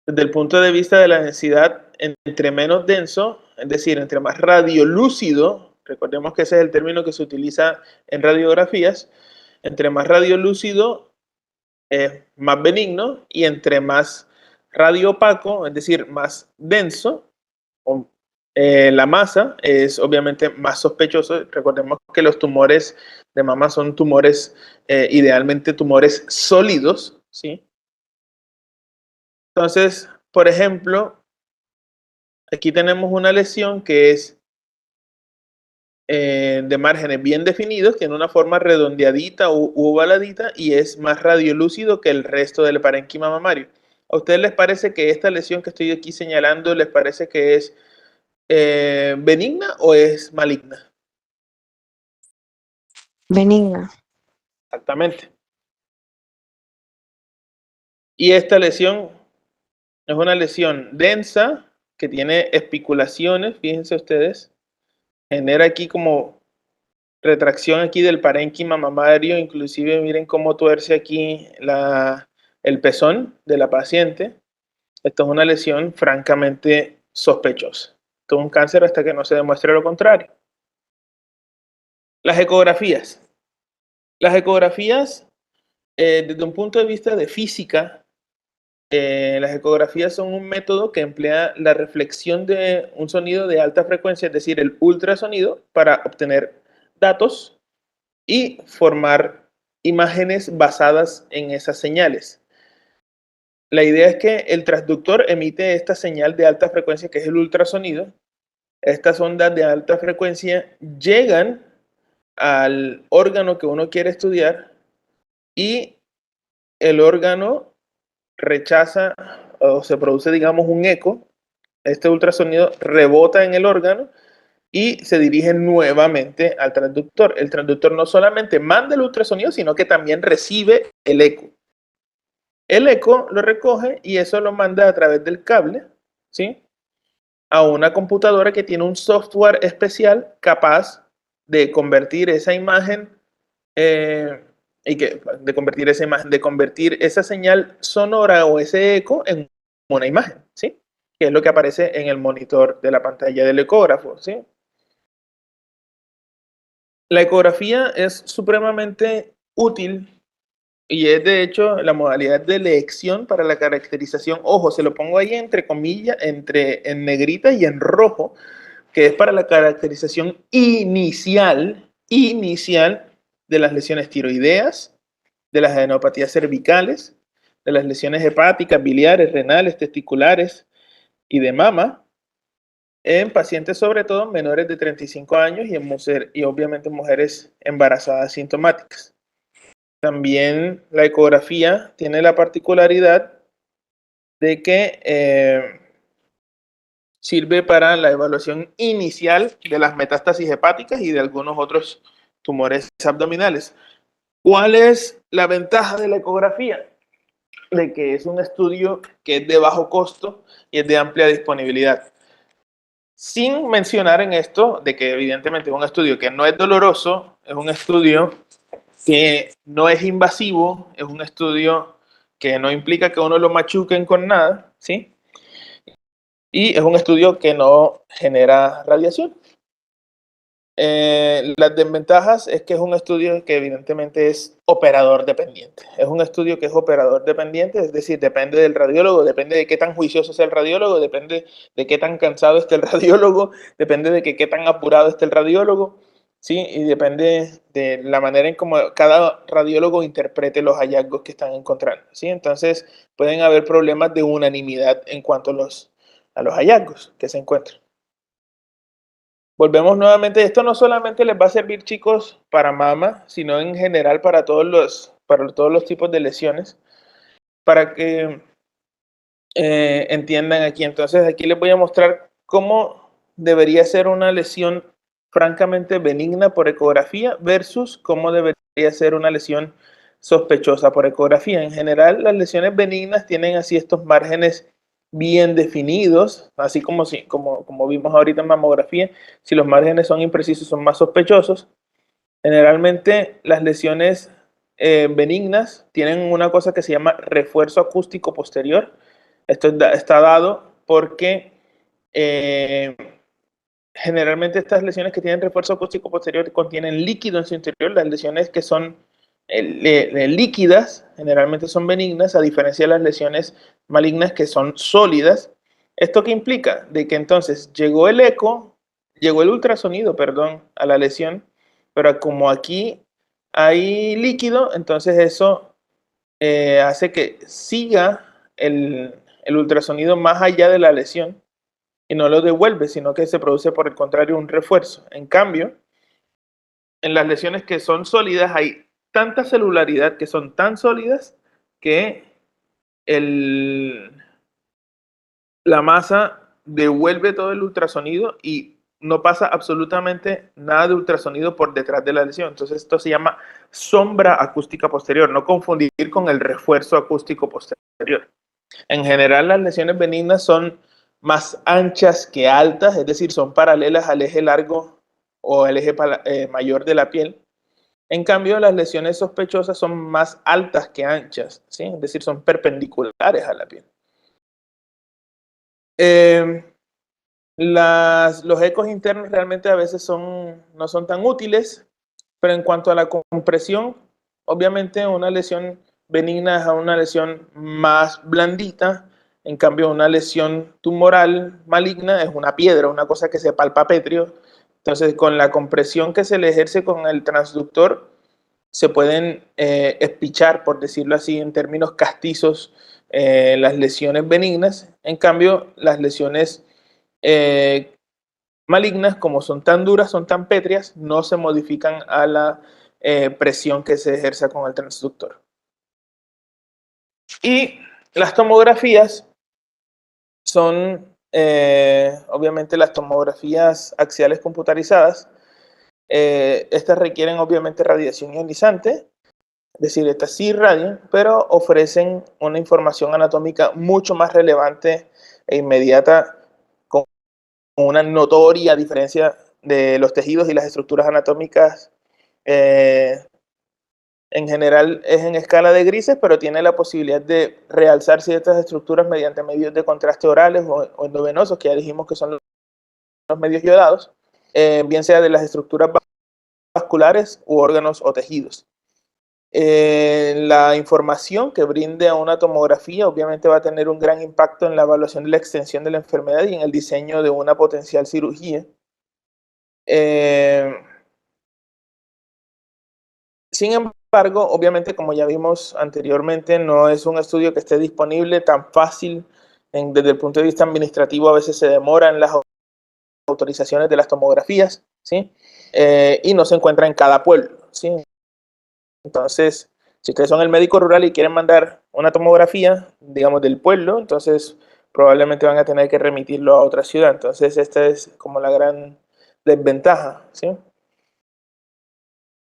Desde el punto de vista de la densidad, entre menos denso, es decir, entre más radiolúcido, recordemos que ese es el término que se utiliza en radiografías, entre más radiolúcido es más benigno y entre más radiopaco, es decir, más denso, la masa es obviamente más sospechoso. Recordemos que los tumores de mama son tumores, idealmente tumores sólidos, ¿sí? Entonces, por ejemplo, aquí tenemos una lesión que es de márgenes bien definidos, tiene una forma redondeadita u ovaladita y es más radiolúcido que el resto del parénquima mamario. ¿A ustedes les parece que esta lesión que estoy aquí señalando les parece que es benigna o es maligna? Benigna. Exactamente. Y esta lesión es una lesión densa que tiene espiculaciones, fíjense ustedes, genera aquí como retracción aquí del parénquima mamario, inclusive miren cómo tuerce aquí el pezón de la paciente. Esto es una lesión francamente sospechosa. Esto es un cáncer hasta que no se demuestre lo contrario. Las ecografías. Las ecografías, desde un punto de vista de física, Las ecografías son un método que emplea la reflexión de un sonido de alta frecuencia, es decir, el ultrasonido, para obtener datos y formar imágenes basadas en esas señales. La idea es que el transductor emite esta señal de alta frecuencia, que es el ultrasonido. Estas ondas de alta frecuencia llegan al órgano que uno quiere estudiar y el órgano rechaza o se produce, digamos, un eco. Este ultrasonido rebota en el órgano y se dirige nuevamente al transductor. El transductor no solamente manda el ultrasonido, sino que también recibe el eco. El eco lo recoge y eso lo manda a través del cable, ¿sí?, a una computadora que tiene un software especial capaz de convertir esa imagen de convertir esa señal sonora o ese eco en una imagen, ¿sí? Que es lo que aparece en el monitor de la pantalla del ecógrafo, ¿sí? La ecografía es supremamente útil y es de hecho la modalidad de elección para la caracterización. Ojo, se lo pongo ahí entre comillas, en negrita y en rojo, que es para la caracterización inicial de las lesiones tiroideas, de las adenopatías cervicales, de las lesiones hepáticas, biliares, renales, testiculares y de mama, en pacientes sobre todo menores de 35 años y obviamente mujeres embarazadas sintomáticas. También la ecografía tiene la particularidad de que sirve para la evaluación inicial de las metástasis hepáticas y de algunos otros tumores abdominales. ¿Cuál es la ventaja de la ecografía? De que es un estudio que es de bajo costo y es de amplia disponibilidad. Sin mencionar en esto de que evidentemente es un estudio que no es doloroso, es un estudio que no es invasivo, es un estudio que no implica que uno lo machuquen con nada, ¿sí? Y es un estudio que no genera radiación. Las desventajas es que es un estudio que evidentemente es operador dependiente. Es un estudio que es operador dependiente, es decir, depende del radiólogo, depende de qué tan juicioso sea el radiólogo, depende de qué tan cansado esté el radiólogo, depende de qué tan apurado esté el radiólogo, ¿sí? Y depende de la manera en cómo cada radiólogo interprete los hallazgos que están encontrando, ¿sí? Entonces pueden haber problemas de unanimidad en cuanto a los hallazgos que se encuentran. Volvemos nuevamente, esto no solamente les va a servir, chicos, para mama, sino en general para todos los tipos de lesiones, para que entiendan aquí. Entonces, aquí les voy a mostrar cómo debería ser una lesión francamente benigna por ecografía versus cómo debería ser una lesión sospechosa por ecografía. En general, las lesiones benignas tienen así estos márgenes bien definidos, así como vimos ahorita en mamografía. Si los márgenes son imprecisos, son más sospechosos. Generalmente las lesiones benignas tienen una cosa que se llama refuerzo acústico posterior. Esto está dado porque generalmente estas lesiones que tienen refuerzo acústico posterior contienen líquido en su interior. Las lesiones que son líquidas generalmente son benignas, a diferencia de las lesiones malignas que son sólidas. ¿Esto qué implica? De que entonces llegó el ultrasonido, perdón, a la lesión, pero como aquí hay líquido, entonces eso hace que siga el ultrasonido más allá de la lesión y no lo devuelve, sino que se produce por el contrario un refuerzo. En cambio, en las lesiones que son sólidas hay tanta celularidad, que son tan sólidas que la masa devuelve todo el ultrasonido y no pasa absolutamente nada de ultrasonido por detrás de la lesión. Entonces esto se llama sombra acústica posterior, no confundir con el refuerzo acústico posterior. En general las lesiones benignas son más anchas que altas, es decir, son paralelas al eje largo o al eje mayor de la piel. En cambio, las lesiones sospechosas son más altas que anchas, ¿sí? Es decir, son perpendiculares a la piel. Los ecos internos realmente a veces no son tan útiles, pero en cuanto a la compresión, obviamente una lesión benigna es una lesión más blandita, en cambio una lesión tumoral maligna es una piedra, una cosa que se palpa pétreo. Entonces, con la compresión que se le ejerce con el transductor, se pueden espichar, por decirlo así, en términos castizos, las lesiones benignas. En cambio, las lesiones malignas, como son tan duras, son tan pétreas, no se modifican a la presión que se ejerza con el transductor. Y las tomografías son, obviamente, las tomografías axiales computarizadas. Estas requieren, obviamente, radiación ionizante, es decir, estas sí irradian, pero ofrecen una información anatómica mucho más relevante e inmediata, con una notoria diferencia de los tejidos y las estructuras anatómicas. En general es en escala de grises, pero tiene la posibilidad de realzar ciertas estructuras mediante medios de contraste orales o endovenosos, que ya dijimos que son los medios yodados, bien sea de las estructuras vasculares u órganos o tejidos. La información que brinde a una tomografía obviamente va a tener un gran impacto en la evaluación de la extensión de la enfermedad y en el diseño de una potencial cirugía. Sin embargo, obviamente, como ya vimos anteriormente, no es un estudio que esté disponible tan fácil. Desde el punto de vista administrativo, a veces se demoran las autorizaciones de las tomografías, ¿sí? Y no se encuentra en cada pueblo, ¿sí? Entonces, si ustedes son el médico rural y quieren mandar una tomografía, digamos, del pueblo, entonces probablemente van a tener que remitirlo a otra ciudad. Entonces, esta es como la gran desventaja, ¿sí?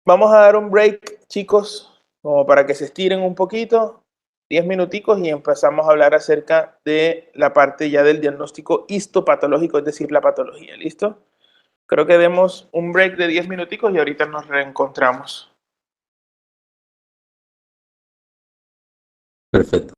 Vamos a dar un break, chicos, como para que se estiren un poquito, 10 minuticos, y empezamos a hablar acerca de la parte ya del diagnóstico histopatológico, es decir, la patología. ¿Listo? Creo que demos un break de 10 minuticos y ahorita nos reencontramos. Perfecto.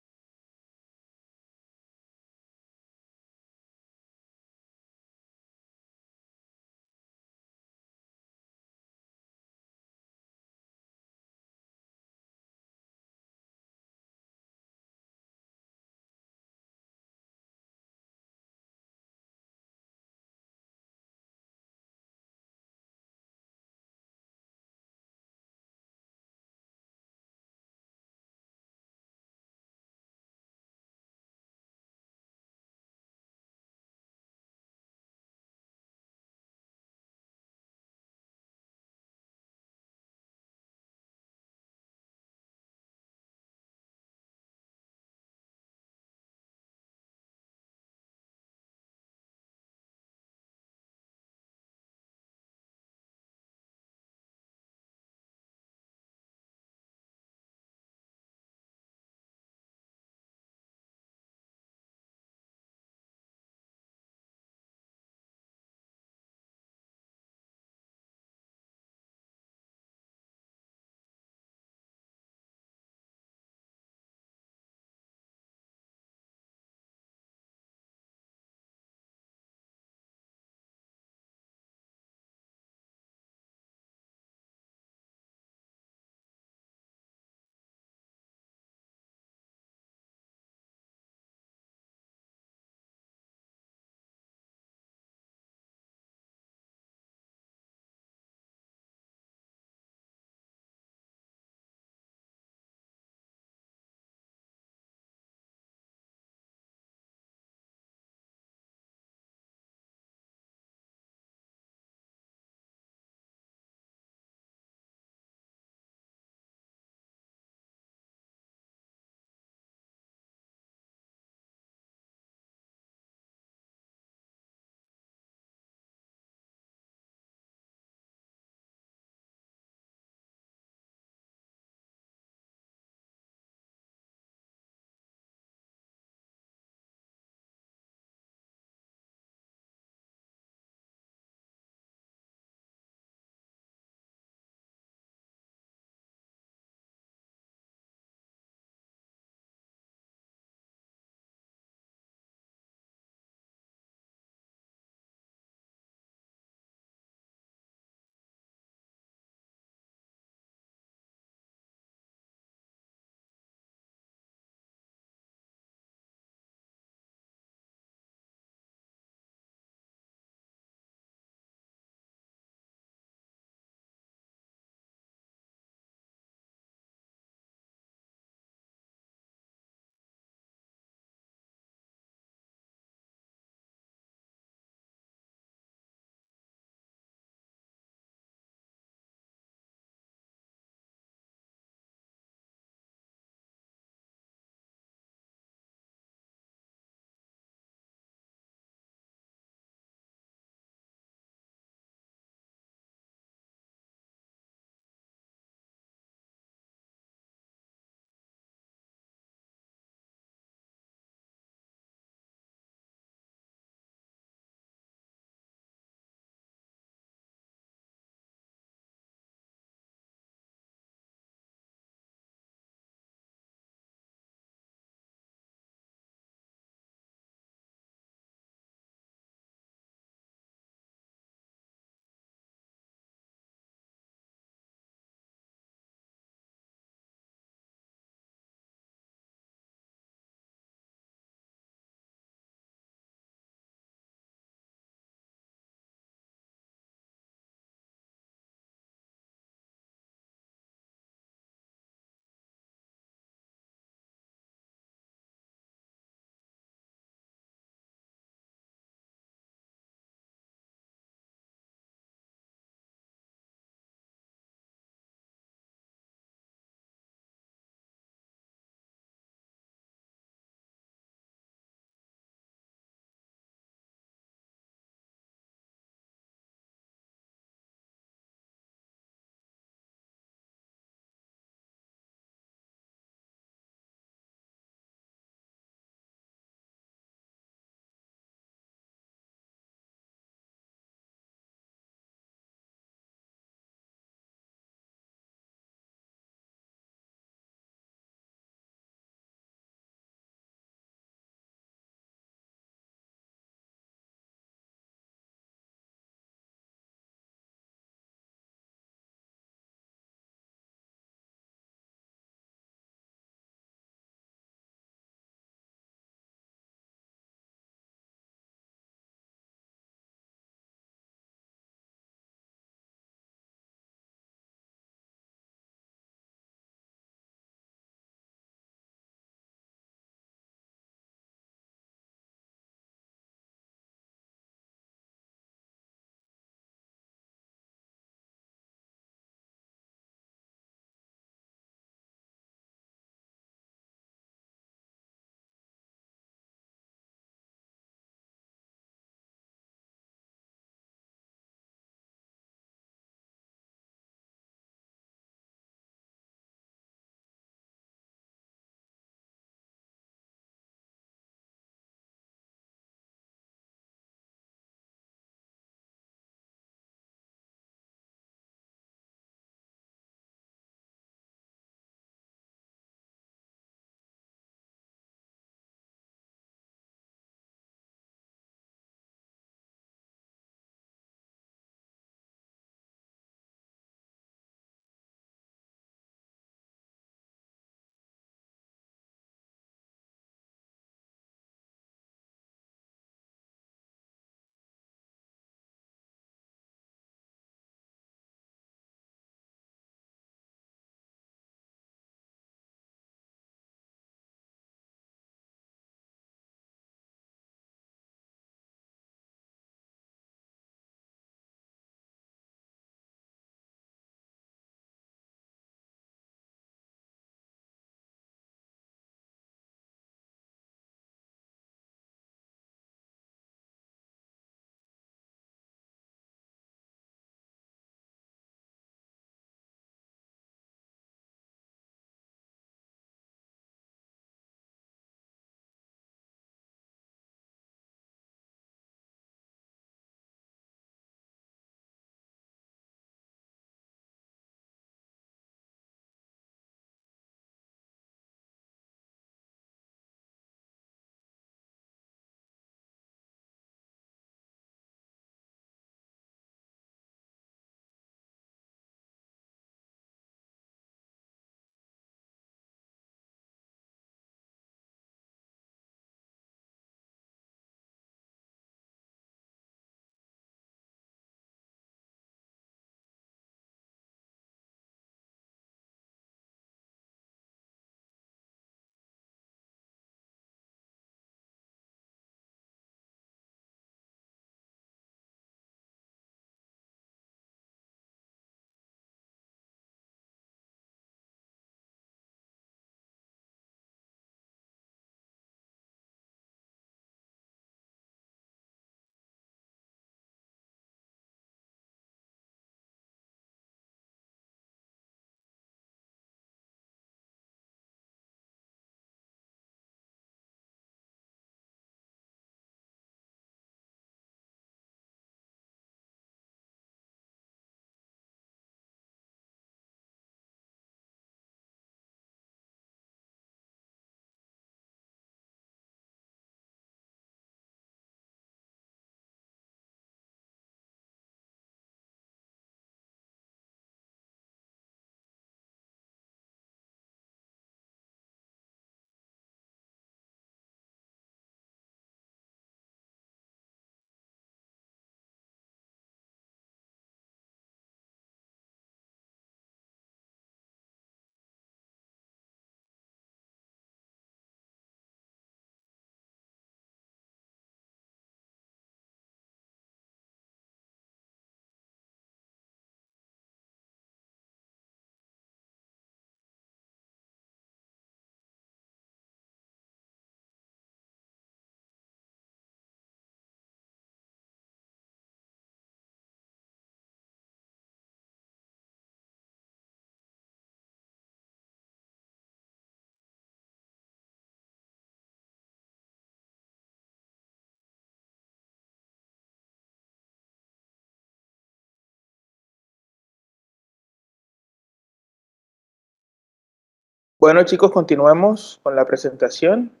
Bueno, chicos, continuemos con la presentación.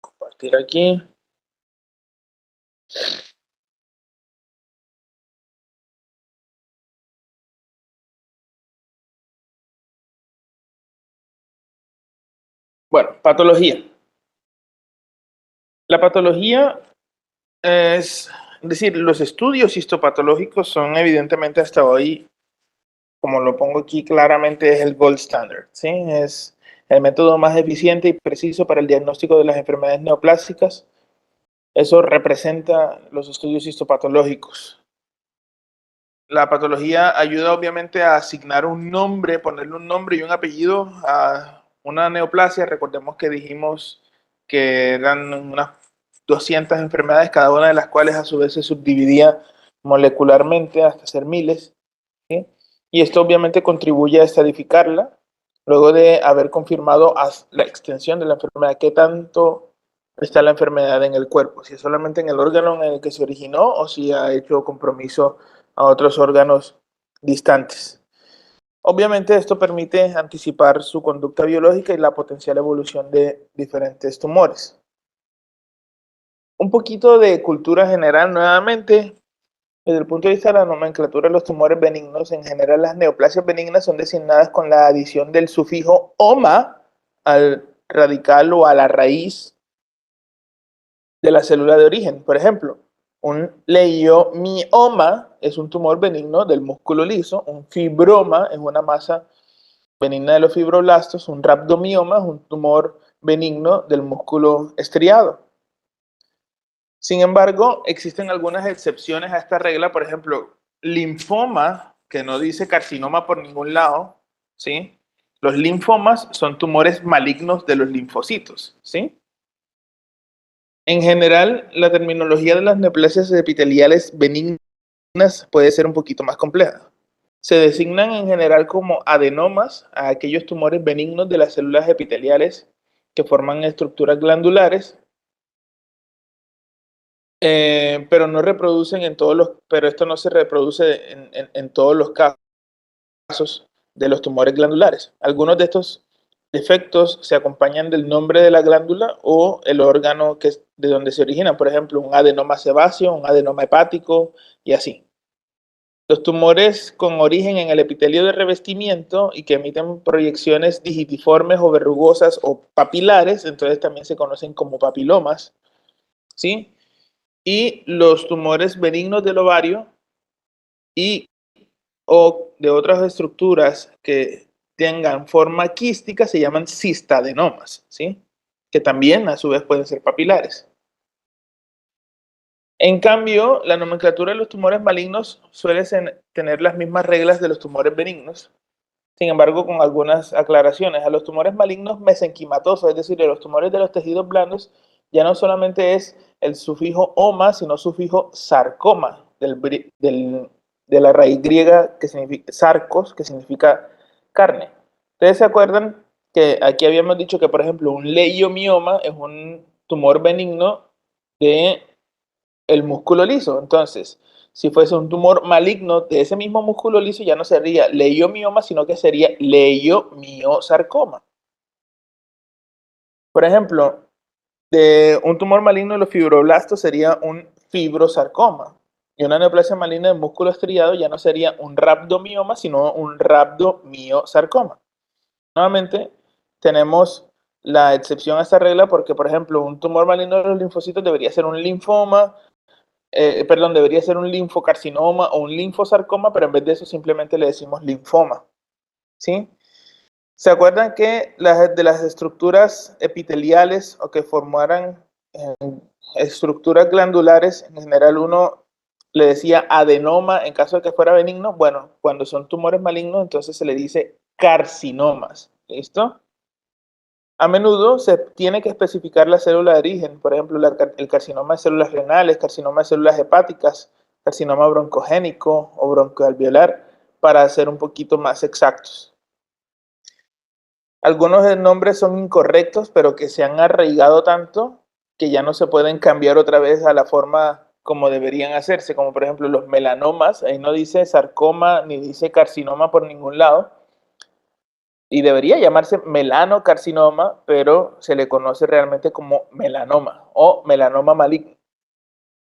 Compartir aquí. Bueno, patología. La patología es decir, los estudios histopatológicos son evidentemente hasta hoy, como lo pongo aquí claramente, es el gold standard, ¿sí? Es el método más eficiente y preciso para el diagnóstico de las enfermedades neoplásicas. Eso representa los estudios histopatológicos. La patología ayuda obviamente a asignar un nombre, ponerle un nombre y un apellido a una neoplasia. Recordemos que dijimos que eran unas 200 enfermedades, cada una de las cuales a su vez se subdividía molecularmente hasta ser miles, ¿sí? Y esto obviamente contribuye a estadificarla luego de haber confirmado la extensión de la enfermedad, qué tanto está la enfermedad en el cuerpo, si es solamente en el órgano en el que se originó o si ha hecho compromiso a otros órganos distantes. Obviamente esto permite anticipar su conducta biológica y la potencial evolución de diferentes tumores. Un poquito de cultura general nuevamente. Desde el punto de vista de la nomenclatura de los tumores benignos, en general las neoplasias benignas son designadas con la adición del sufijo oma al radical o a la raíz de la célula de origen. Por ejemplo, un leiomioma es un tumor benigno del músculo liso, un fibroma es una masa benigna de los fibroblastos, un rhabdomioma es un tumor benigno del músculo estriado. Sin embargo, existen algunas excepciones a esta regla, por ejemplo, linfoma, que no dice carcinoma por ningún lado, ¿sí? Los linfomas son tumores malignos de los linfocitos, ¿sí? En general, la terminología de las neoplasias epiteliales benignas puede ser un poquito más compleja. Se designan en general como adenomas a aquellos tumores benignos de las células epiteliales que forman estructuras glandulares, pero no reproducen en todos los, pero esto no se reproduce en todos los casos de los tumores glandulares. Algunos de estos defectos se acompañan del nombre de la glándula o el órgano que es de donde se origina, por ejemplo, un adenoma sebáceo, un adenoma hepático y así. Los tumores con origen en el epitelio de revestimiento y que emiten proyecciones digitiformes o verrugosas o papilares, entonces también se conocen como papilomas, ¿sí? Y los tumores benignos del ovario y o de otras estructuras que tengan forma quística se llaman cistadenomas, ¿sí? Que también a su vez pueden ser papilares. En cambio, la nomenclatura de los tumores malignos suele tener las mismas reglas de los tumores benignos, sin embargo, con algunas aclaraciones. A los tumores malignos mesenquimatosos, es decir, a los tumores de los tejidos blandos, ya no solamente es el sufijo oma, sino sufijo sarcoma, de la raíz griega que significa sarcos, que significa carne. ¿Ustedes se acuerdan que aquí habíamos dicho que, por ejemplo, un leiomioma es un tumor benigno de el músculo liso? Entonces, si fuese un tumor maligno de ese mismo músculo liso, ya no sería leiomioma, sino que sería leiomiosarcoma. Por ejemplo, de un tumor maligno de los fibroblastos sería un fibrosarcoma. Y una neoplasia maligna del músculo estriado ya no sería un rhabdomioma, sino un rhabdomiosarcoma. Nuevamente, tenemos la excepción a esta regla porque, por ejemplo, un tumor maligno de los linfocitos debería ser un linfoma, debería ser un linfocarcinoma o un linfosarcoma, pero en vez de eso simplemente le decimos linfoma, ¿sí? ¿Se acuerdan que de las estructuras epiteliales o que formaran estructuras glandulares, en general uno le decía adenoma en caso de que fuera benigno? Bueno, cuando son tumores malignos, entonces se le dice carcinomas, ¿listo? A menudo se tiene que especificar la célula de origen, por ejemplo, el carcinoma de células renales, carcinoma de células hepáticas, carcinoma broncogénico o broncoalveolar, para ser un poquito más exactos. Algunos nombres son incorrectos, pero que se han arraigado tanto que ya no se pueden cambiar otra vez a la forma como deberían hacerse, como por ejemplo los melanomas, ahí no dice sarcoma ni dice carcinoma por ningún lado, y debería llamarse melanocarcinoma, pero se le conoce realmente como melanoma o melanoma maligno.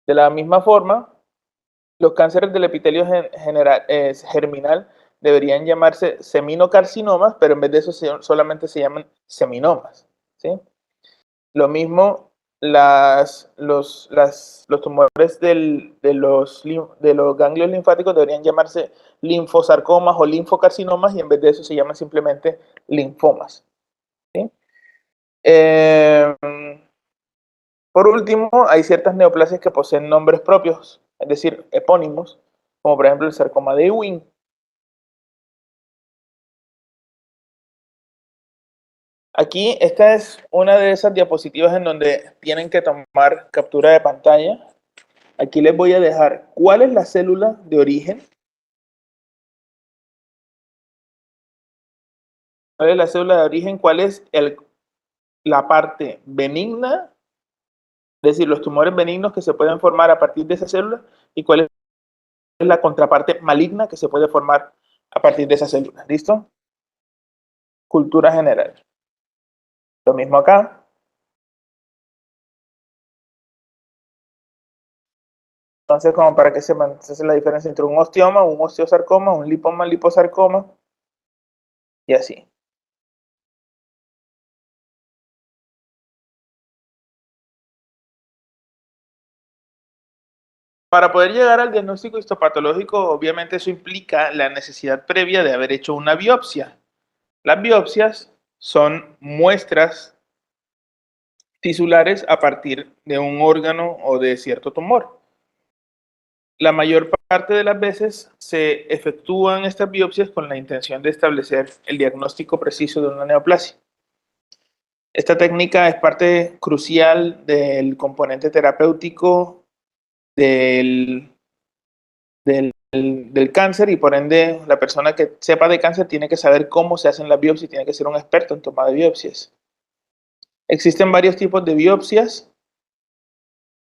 De la misma forma, los cánceres del epitelio germinal deberían llamarse seminocarcinomas, pero en vez de eso solamente se llaman seminomas, ¿sí? Lo mismo los tumores de los ganglios linfáticos deberían llamarse linfosarcomas o linfocarcinomas y en vez de eso se llaman simplemente linfomas, ¿sí? Por último, hay ciertas neoplasias que poseen nombres propios, es decir, epónimos, como por ejemplo el sarcoma de Ewing. Aquí, esta es una de esas diapositivas en donde tienen que tomar captura de pantalla. Aquí les voy a dejar cuál es la célula de origen. ¿Cuál es la célula de origen? ¿Cuál es la parte benigna? Es decir, los tumores benignos que se pueden formar a partir de esa célula. ¿Y cuál es la contraparte maligna que se puede formar a partir de esa célula? ¿Listo? Cultura general. Lo mismo acá. Entonces, como para que sepan, esa es la diferencia entre un osteoma, un osteosarcoma, un lipoma, liposarcoma y así. Para poder llegar al diagnóstico histopatológico, obviamente eso implica la necesidad previa de haber hecho una biopsia. Las biopsias son muestras tisulares a partir de un órgano o de cierto tumor. La mayor parte de las veces se efectúan estas biopsias con la intención de establecer el diagnóstico preciso de una neoplasia. Esta técnica es parte crucial del componente terapéutico del cáncer y por ende la persona que sepa de cáncer tiene que saber cómo se hacen las biopsias, tiene que ser un experto en toma de biopsias. Existen varios tipos de biopsias.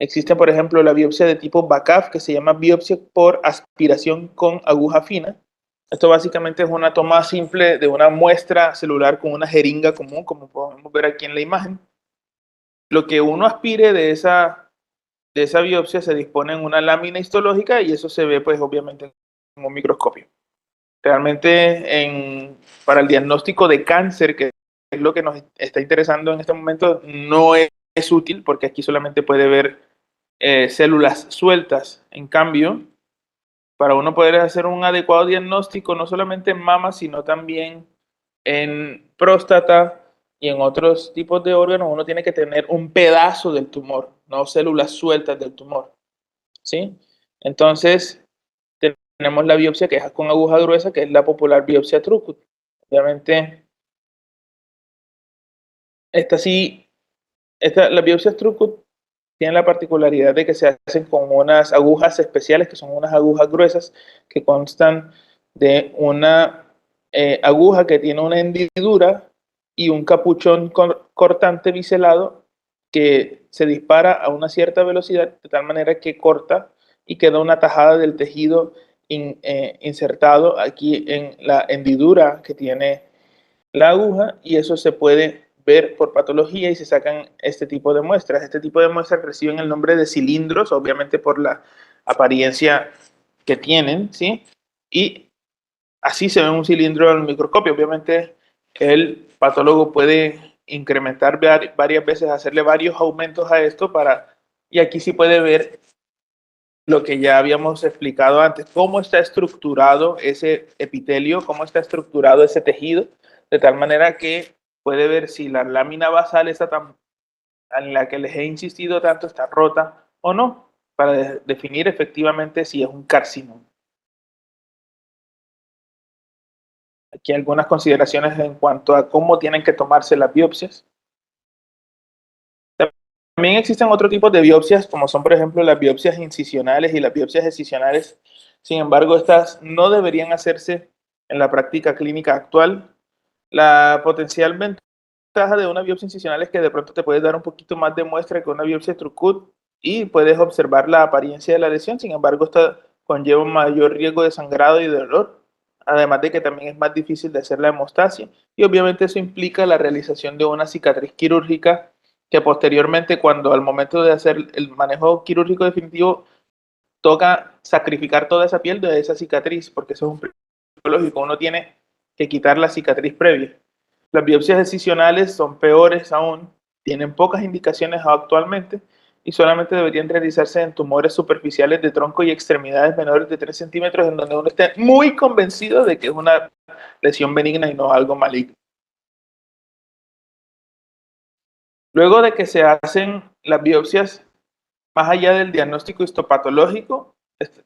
Existe, por ejemplo, la biopsia de tipo BACAF, que se llama biopsia por aspiración con aguja fina. Esto básicamente es una toma simple de una muestra celular con una jeringa común, como podemos ver aquí en la imagen. Lo que uno aspire de esa biopsia se dispone en una lámina histológica y eso se ve, pues, obviamente en un microscopio. Realmente, para el diagnóstico de cáncer, que es lo que nos está interesando en este momento, no es útil porque aquí solamente puede ver células sueltas. En cambio, para uno poder hacer un adecuado diagnóstico, no solamente en mama, sino también en próstata y en otros tipos de órganos, uno tiene que tener un pedazo del tumor, no células sueltas del tumor, ¿sí? Entonces, tenemos la biopsia que es con aguja gruesa, que es la popular biopsia Trucut. Obviamente, las biopsias Trucut tienen la particularidad de que se hacen con unas agujas especiales, que son unas agujas gruesas, que constan de una aguja que tiene una hendidura y un capuchón cortante biselado que se dispara a una cierta velocidad, de tal manera que corta y queda una tajada del tejido insertado aquí en la hendidura que tiene la aguja, y eso se puede ver por patología y se sacan este tipo de muestras. Este tipo de muestras reciben el nombre de cilindros, obviamente por la apariencia que tienen, ¿sí? Y así se ve un cilindro en el microscopio. Obviamente el patólogo puede incrementar varias veces, hacerle varios aumentos a esto y aquí sí puede ver lo que ya habíamos explicado antes, cómo está estructurado ese epitelio, cómo está estructurado ese tejido, de tal manera que puede ver si la lámina basal en la que les he insistido tanto está rota o no, para definir efectivamente si es un carcinoma. Aquí algunas consideraciones en cuanto a cómo tienen que tomarse las biopsias. También existen otro tipo de biopsias, como son, por ejemplo, las biopsias incisionales y las biopsias excisionales. Sin embargo, estas no deberían hacerse en la práctica clínica actual. La potencial ventaja de una biopsia incisional es que de pronto te puede dar un poquito más de muestra que una biopsia Trucut, y puedes observar la apariencia de la lesión. Sin embargo, esta conlleva un mayor riesgo de sangrado y de dolor, además de que también es más difícil de hacer la hemostasia, y obviamente eso implica la realización de una cicatriz quirúrgica que posteriormente, cuando al momento de hacer el manejo quirúrgico definitivo, toca sacrificar toda esa piel de esa cicatriz, porque eso es un principio lógico, uno tiene que quitar la cicatriz previa. Las biopsias excisionales son peores aún, tienen pocas indicaciones actualmente y solamente deberían realizarse en tumores superficiales de tronco y extremidades menores de 3 centímetros, en donde uno esté muy convencido de que es una lesión benigna y no algo maligno. Luego de que se hacen las biopsias, más allá del diagnóstico histopatológico,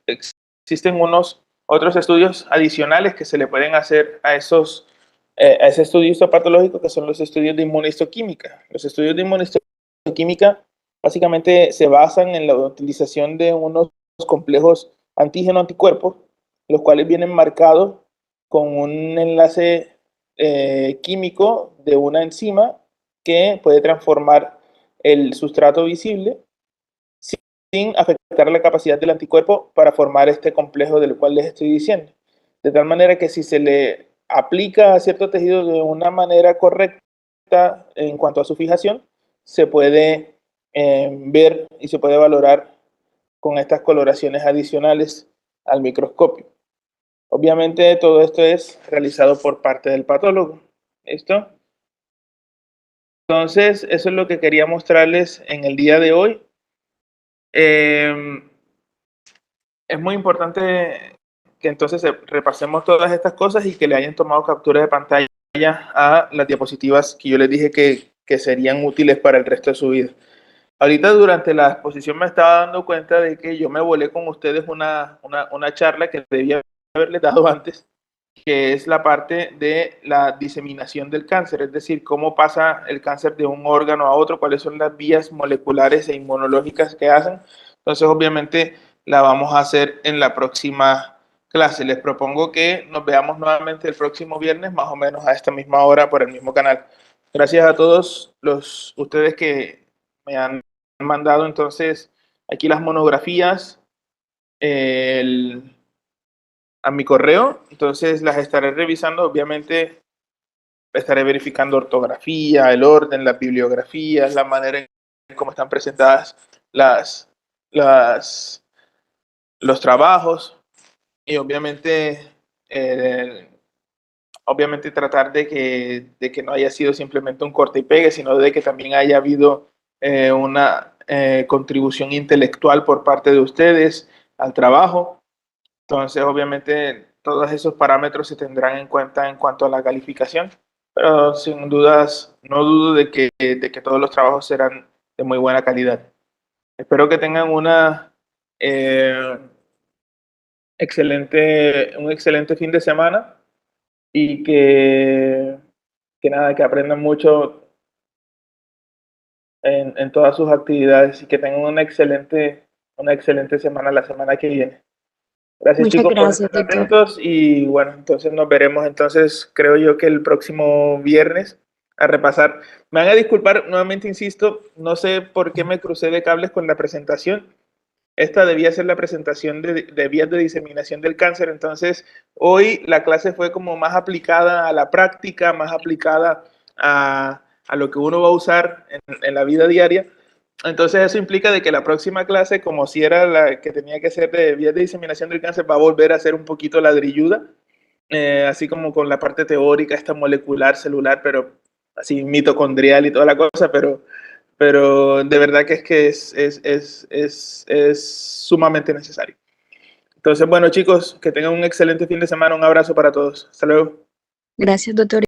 existen unos otros estudios adicionales que se le pueden hacer a ese estudio histopatológico, que son los estudios de inmunistoquímica. Los estudios de inmunistoquímica básicamente se basan en la utilización de unos complejos antígeno-anticuerpos, los cuales vienen marcados con un enlace químico de una enzima que puede transformar el sustrato visible sin afectar la capacidad del anticuerpo para formar este complejo del cual les estoy diciendo. De tal manera que si se le aplica a cierto tejido de una manera correcta en cuanto a su fijación, se puede ver y se puede valorar con estas coloraciones adicionales al microscopio. Obviamente todo esto es realizado por parte del patólogo. ¿Listo? Entonces, eso es lo que quería mostrarles en el día de hoy. Es muy importante que entonces repasemos todas estas cosas y que le hayan tomado captura de pantalla a las diapositivas que yo les dije que serían útiles para el resto de su vida. Ahorita durante la exposición me estaba dando cuenta de que yo me volé con ustedes una charla que debía haberles dado antes, que es la parte de la diseminación del cáncer, es decir, cómo pasa el cáncer de un órgano a otro, cuáles son las vías moleculares e inmunológicas que hacen. Entonces, obviamente, la vamos a hacer en la próxima clase. Les propongo que nos veamos nuevamente el próximo viernes, más o menos a esta misma hora, por el mismo canal. Gracias a todos ustedes que me han mandado entonces aquí las monografías, a mi correo, entonces las estaré revisando. Obviamente estaré verificando ortografía, el orden, las bibliografías, la manera en cómo están presentadas los trabajos, y obviamente tratar de que no haya sido simplemente un corte y pegue, sino de que también haya habido una contribución intelectual por parte de ustedes al trabajo. Entonces, obviamente, todos esos parámetros se tendrán en cuenta en cuanto a la calificación, pero sin dudas, no dudo de que todos los trabajos serán de muy buena calidad. Espero que tengan un excelente fin de semana y que aprendan mucho en todas sus actividades y que tengan una excelente semana la semana que viene. Gracias, Muchas chicos, por gracias, estar doctor. atentos, y bueno, entonces nos veremos entonces, creo yo, que el próximo viernes a repasar. Me van a disculpar, nuevamente insisto, no sé por qué me crucé de cables con la presentación. Esta debía ser la presentación de vías de diseminación del cáncer, entonces hoy la clase fue como más aplicada a la práctica, más aplicada a lo que uno va a usar en la vida diaria. Entonces eso implica de que la próxima clase, como si era la que tenía que ser de vías de diseminación del cáncer, va a volver a ser un poquito ladrilluda, así como con la parte teórica, esta molecular, celular, pero así mitocondrial y toda la cosa, pero de verdad que es sumamente necesario. Entonces, bueno, chicos, que tengan un excelente fin de semana. Un abrazo para todos. Hasta luego. Gracias, doctor.